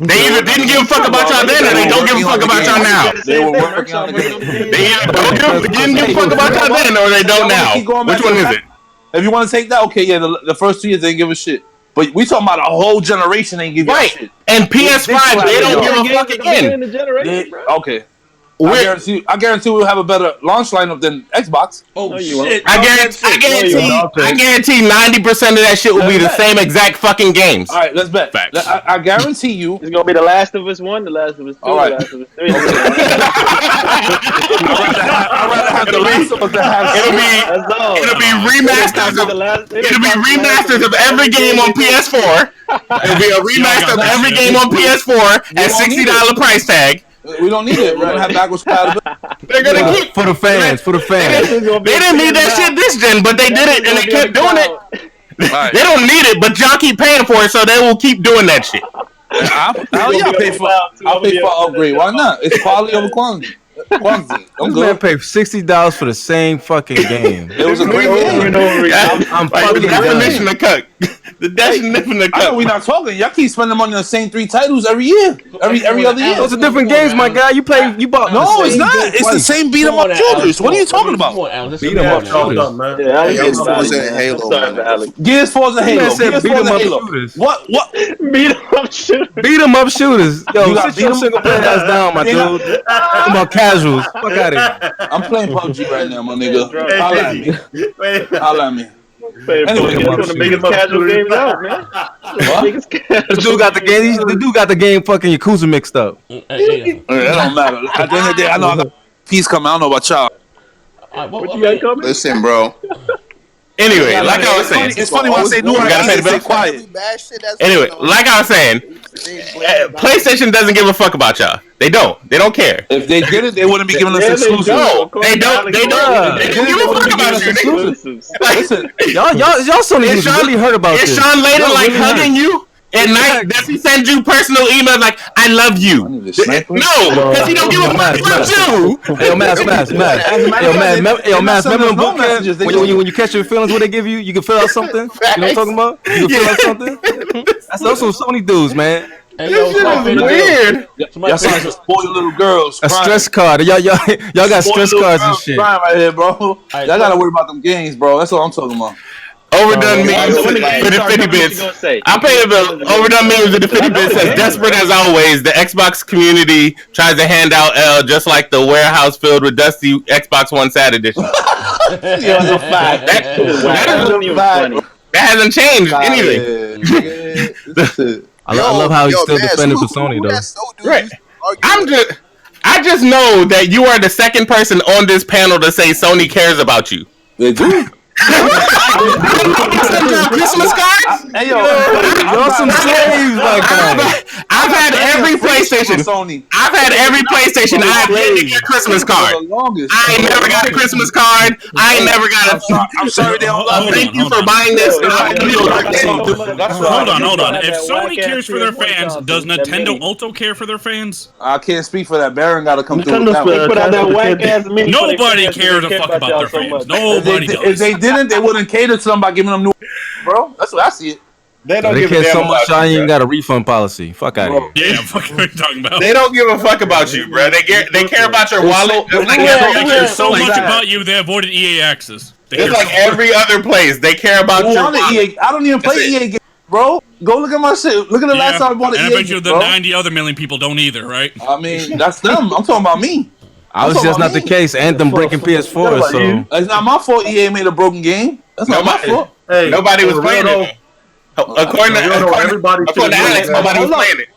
give a fuck about y'all then, or they don't give a fuck about y'all now. They were working on the games. They either didn't give a fuck about y'all then, or they don't now. Which one is it? If you want to take that, okay, yeah. The first 2 years they didn't give a shit, but we talking about a whole generation ain't give a shit. And PS5 they don't give a fuck again. Okay. I guarantee we'll have a better launch lineup than Xbox. Oh shit! I guarantee 90% of that shit will be the same exact fucking games. All right, let's bet. I guarantee you it's gonna be The Last of Us 1, The Last of Us 2, The Last of Us 3. I'd rather have The Last of Us than have. It'll be remasters of every game on PS4. It'll be a remaster of every game on PS4 at $60 price tag. We don't need it. We're gonna have backwards compatibility. They're gonna keep for the fans. They didn't need that shit this gen, but they did it and they kept doing it. They don't need it, but y'all keep paying for it, so they will keep doing that shit. I'll pay for upgrade. Why not? It's quality over quantity. This man paid $60 for the same fucking game. It was a great game. I'm fucking definition of cut. The definition of cut. I know we're not talking. Y'all keep spending money on the same 3 titles every year, every other year. Those are different games, my guy. You bought. No, it's not. It's the same beat 'em up shooters. What are you talking about? Beat 'em up shooters. Gears, Forza, and Halo. Gears, Forza, Halo. What? Beat 'em up shooters. Beat 'em up shooters. Yo, sit your single player ass down, my dude. Talking about casuals. Fuck out of here. I'm playing PUBG right now, my nigga. Holla at me. Anyway, it's one of the biggest casual games out, man. This dude got the game. The dude got the game fucking Yakuza mixed up. That don't matter. At the end of the day, I know I got peace coming. I don't know about y'all. What you got coming? Listen, bro. Anyway, like I was saying, it's funny when I say no. I gotta say the quiet. Anyway, like I was saying, PlayStation doesn't give a fuck about y'all. They don't care. If they did it, they wouldn't be giving us exclusives. They don't give a fuck about you. Listen, y'all Sony really heard about this. Is Sean later like hugging you at night? Does he send you personal emails like "I love you"? No, because he don't give a fuck about you. Yo, Mass. Remember in boot camp when you catch your feelings, what they give you? You can fill out something. You know what I'm talking about? You can fill out something. That's some Sony dudes, man. Hey, yo, This shit is weird. Y'all sound like spoiled little girls. A stress card. Y'all got stress cards and shit. Right here, bro. Y'all gotta worry about them games, bro. That's what I'm talking about. Overdone memes for the 50 bits. I'm paying the overdone memes with the 50 bits. Says desperate as always, the Xbox community tries to hand out L just like the warehouse filled with dusty Xbox One Sad edition. That hasn't changed anything. I love how he's still defending for Sony though. Right. I just know that you are the second person on this panel to say Sony cares about you. They do. Christmas cards? Hey yo, y'all some slaves, my guy. I've had every PlayStation. I've had every PlayStation. I have yet to get a Christmas card. I ain't never got a Christmas card. I ain't never got a. I'm sorry they don't love me. Thank you for buying this. Hold on. If Sony cares for their fans, does Nintendo also care for their fans? I can't speak for that. Baron got to come through with that one. Nobody cares a fuck about their fans. Nobody does. If they didn't, they wouldn't cater to them by giving them new. Bro, that's what I see it. They care so much. I ain't got a refund policy. Fuck out of here. Yeah, fuck. What are you talking about? They don't give a fuck about you, bro. They care about your wallet. They care so much about you. They avoided EA access. It's like every other place. They care about your wallet. I don't even play EA games, bro. Go look at my shit. Look at the last time I bought an EA game. And I bet you the 90 other million people don't either, right? I mean, that's them. I'm talking about me. I was just not the case. Anthem breaking PS4, so it's not my fault. EA made a broken game. That's not my fault. Hey, nobody was playing it. According to Alex, nobody was playing it.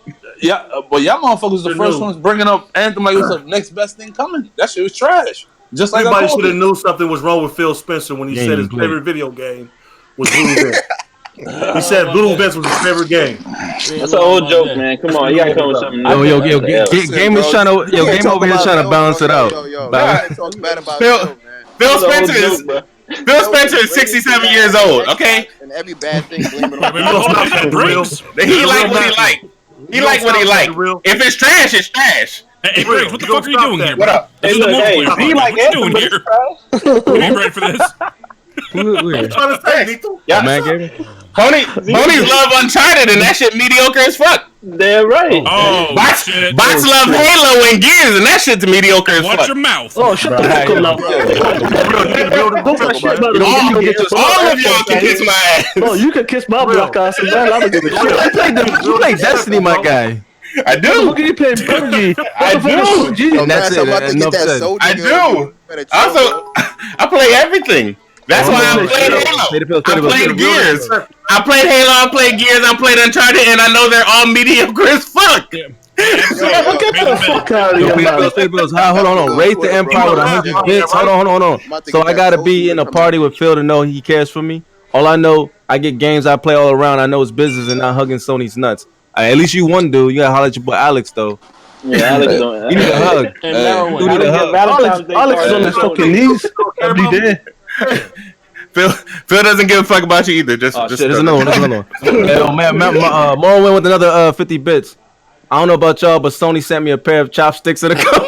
Yeah, but y'all motherfuckers was the first ones bringing up Anthem like it was the next best thing coming. That shit was trash. Just like everybody should have knew something was wrong with Phil Spencer when he said his favorite video game was Blue Vent. He said Blue Vent was his favorite game. That's an old joke, man. Come on, you gotta come with something. Game is trying to. Game over here trying to balance it out. Phil Spencer is. Phil Spencer is 67 years old, okay? And every bad thing blaming on He like what he like. He like what he like. If it's trash, it's trash. Hey, Briggs, what the fuck are you doing here? What up? This is the multiplayer. He like what you doing here? Are you ready for this? Trying to say, yeah. Ponies love Uncharted and that shit mediocre as fuck. They're right. Oh, bots shit. Love Halo and Gears and that shit's mediocre as fuck. Watch your mouth. Oh, shut the fuck up now. All of y'all can kiss my ass. No, you can kiss my black ass and I don't give a shit. You play Destiny, my guy. I do. Look at you playing PUBG. I do. And that's it. I do. Also, I play everything. That's why I played Halo. I played Gears. I played Halo. I played Gears. I played Uncharted, and I know they're all mediocre as fuck. Get the fuck out of here, Hold on. Rate the Empire with 100 bits. Hold on. So I gotta be in a party with Phil to know he cares for me. All I know, I get games I play all around. I know it's business and not hugging Sony's nuts. At least you one dude. You gotta holler at your boy Alex though. Yeah, Alex don't. You need a hug. You need a hug. Alex is on his fucking knees every day. Phil doesn't give a fuck about you either. Just there's another one. Yo, man, Morrow with another 50 bits. I don't know about y'all, but Sony sent me a pair of chopsticks and a couple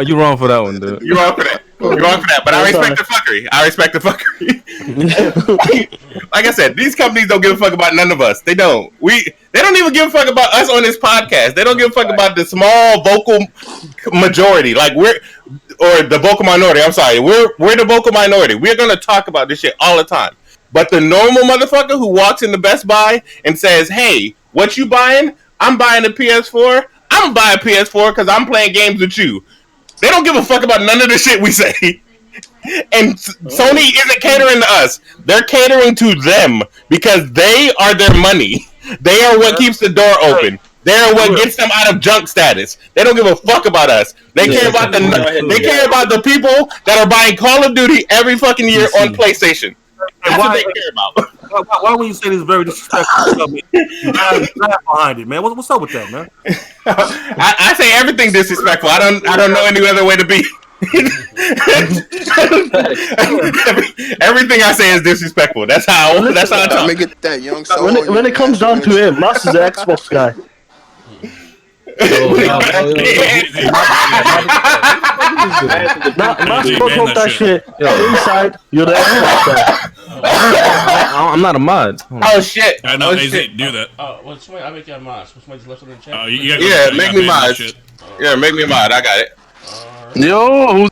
You wrong for that one, dude. You wrong for that. But I respect the fuckery. Like I said, these companies don't give a fuck about none of us. They don't. They don't even give a fuck about us on this podcast. They don't give a fuck about the small vocal majority. Like the vocal minority. I'm sorry. We're the vocal minority. We're gonna talk about this shit all the time. But the normal motherfucker who walks into Best Buy and says, "Hey, what you buying? I'm buying a PS4. I'm gonna buy a PS4 because I'm playing games with you." They don't give a fuck about none of the shit we say. And Sony isn't catering to us. They're catering to them because they are their money. They are what keeps the door open. They are what gets them out of junk status. They don't give a fuck about us. They care about the people that are buying Call of Duty every fucking year on PlayStation. That's what they care about. Why would you say this very disrespectful? Behind it, man. What's up with that, man? I say everything disrespectful. I don't know any other way to be. Everything I say is disrespectful. That's how I talk. Let me get that young soul. When it comes down to him, Moss is an Xbox guy. Talk that shit inside. You're the Xbox guy. I'm not a mod. Oh shit! I know. AZ, do that. Well, somebody, I make you a mod. Somebody just left it in the chat. Yeah, make me mod. Yeah, make me a mod. I got it. Yo.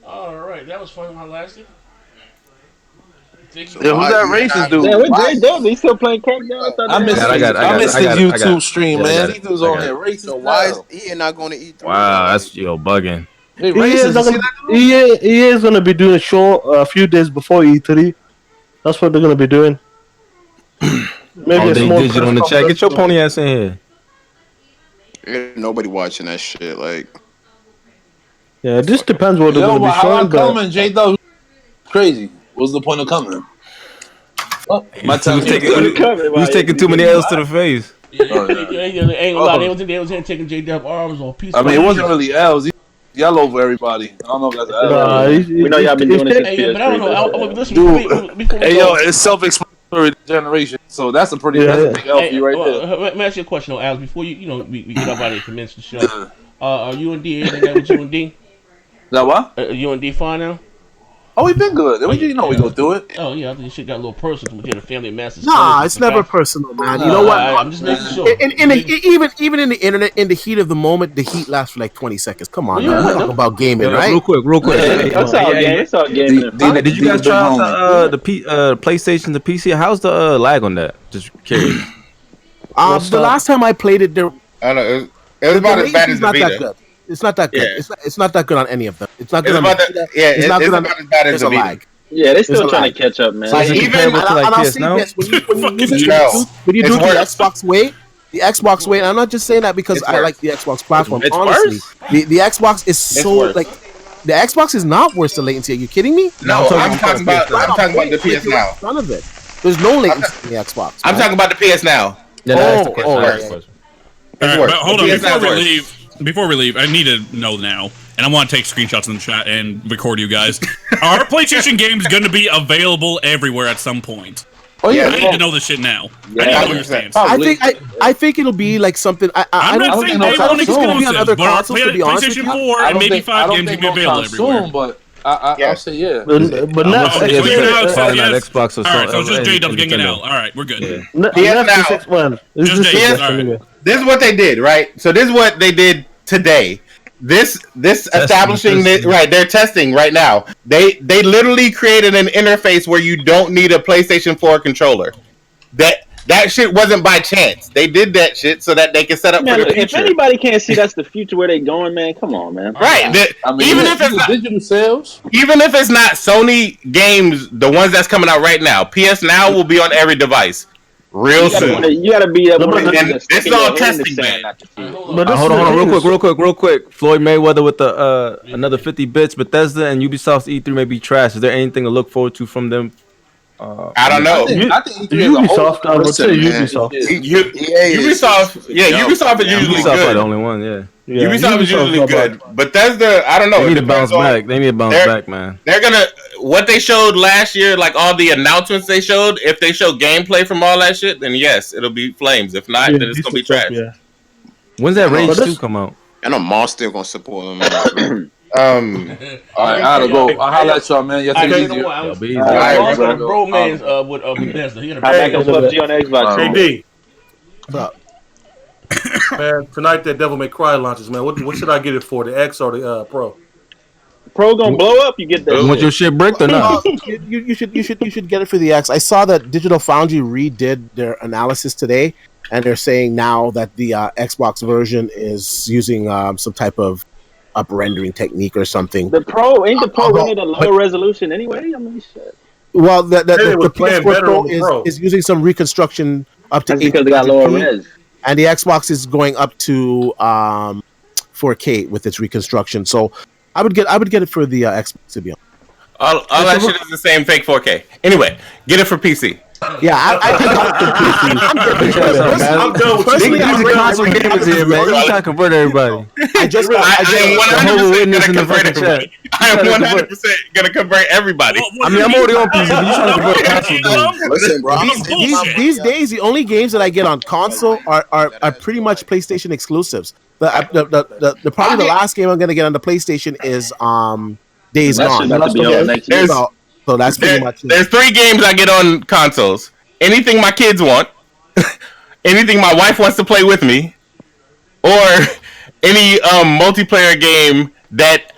Alright, that was fun while it lasted. Who's that racist dude? Yeah, we're J-Dub. He's still playing Crackdown. I missed his YouTube stream, man. He was on here racist. So why is EA not going to E3? Wow, that's bugging. Hey, EA is gonna be doing a show a few days before E3. That's what they're gonna be doing. Maybe a small digital in the chat. Get your pony ass in here. Ain't nobody watching that shit. Like, yeah, it just depends what they're gonna be showing. Coming, J-Dub. Crazy. What's the point of coming? Oh, my time. Who's taking too many L's to the face? Ain't gonna lie, they was taking J-Dub arms on piece. I mean, it wasn't really L's. Y'all over everybody. I don't know if that's L. We know y'all been doing this. Hey, but I don't know. Dude, hey yo, it's self-explanatory generation. So that's a pretty that's a big L for you right there. Let me ask you a question, though, Alex. Before we get up out and commence the show. Are you and D anything with you and D? That what? You and D fine now? Oh, we've been good. We know we go through it. Oh yeah, I think this shit got a little personal with the family of masters. Nah, it's never personal, man. You know what? I'm just making sure. Even in the internet, in the heat of the moment, the heat lasts for like 20 seconds. Come on, man. We're talking about gaming, right? Real quick. It's all game. It's all game. Did you guys try out the PlayStation, the PC? How's the lag on that? Just curious. The last time I played it, there. I don't know. It was about as bad as the Vita. It's not that good. Yeah. It's not that good on any of them. It's not good It's on about the, it's not good about on, as bad as there's the a Vita. lag. Yeah, they're still There's a trying lag. to catch up, man. Like even I'll say this: when you do the Xbox way, and I'm not just saying that because I like the Xbox platform. It's honestly, worse? the Xbox is so worse. like the Xbox is not worse than latency. Are you kidding me? No, I'm talking about the PS Now. None of it. There's no latency in the Xbox. I'm talking about the PS Now. It's worse. All right, but hold on. Before we leave, I need to know now, and I want to take screenshots in the chat and record you guys. Are PlayStation games going to be available everywhere at some point? Oh yeah, I need to know this shit now. Yeah, I need to know your stance. I think it'll be like something. I'm not saying day one exclusive, but PlayStation 4 and maybe 5 games will be available everywhere. Soon, but I'll say yeah. But now, Xbox. All right, so it's just J-Dub's getting out. All right, we're good. PS Now. This is what they did, right? So this is what they did today. This establishing this, right? They're testing right now. They literally created an interface where you don't need a PlayStation 4 controller. That shit wasn't by chance. They did that shit so that they can set up for the future. If anybody can't see that's the future where they going, man, come on, man. Right. Even if it's not digital sales, even if it's not Sony games, the ones that's coming out right now, PS Now will be on every device real soon. You gotta be able to. This is all testing, man. Hold on, real quick. Floyd Mayweather with the another 50 bits. Bethesda and Ubisoft's E3 may be trash. Is there anything to look forward to from them? I don't know. I think Ubisoft. I would say Ubisoft. Ubisoft. Yeah, Ubisoft is usually Ubisoft good. are the only one. Yeah. Ubisoft is usually good. Bethesda, I don't know. They need to bounce back. They need to bounce back, man. They're gonna what they showed last year, like all the announcements they showed. If they show gameplay from all that shit, then yes, it'll be flames. If not, then it's gonna be trash. Yeah. When's that Rage 2 come out? I know Moss still gonna support them. All right, I gotta go. I'll holler at y'all, man. Y'all take it easy. Bro, man's with Bethesda. He had a back on PUBG on Xbox. KD. Man, tonight that Devil May Cry launches, man. What should I get it for? The X or the Pro? Pro gonna blow up. You get that. You want your shit bricked or not? You should get it for the X. I saw that Digital Foundry redid their analysis today, and they're saying now that the Xbox version is using some type of up rendering technique or something. The Pro ain't the Pro running at a lower resolution anyway. I mean, shit. Well, the PS4 Pro is using some reconstruction up to 8K because they got lower res. And the Xbox is going up to 4K with its reconstruction. So I would get it for the Xbox, to be honest. All that shit is the same fake 4K. Anyway, get it for PC. Yeah, I think I'm done with you. These console gamers here, man. You trying to convert everybody. I am 100% gonna convert everybody. I mean, I'm already on PC, but you trying to convert console gamers. Listen, bro. These days, the only games that I get on console are pretty much PlayStation exclusives. The probably the last game I'm gonna get on the PlayStation is Days Gone. So that's pretty much it. There's 3 games I get on consoles. Anything my kids want, anything my wife wants to play with me, or any multiplayer game that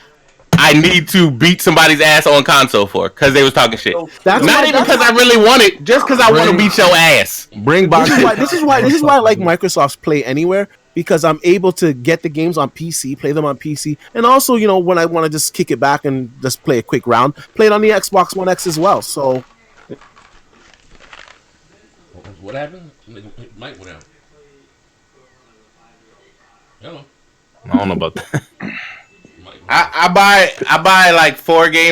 I need to beat somebody's ass on console for because they was talking shit. Not even because I really want it, just because I want to beat your ass. Bring back. This is why I like Microsoft's Play Anywhere, because I'm able to get the games on PC, play them on PC, and also, you know, when I want to just kick it back and just play a quick round, play it on the Xbox One X as well. So, what happened? Mike went out. Hello. I don't know about that. I buy like 4 games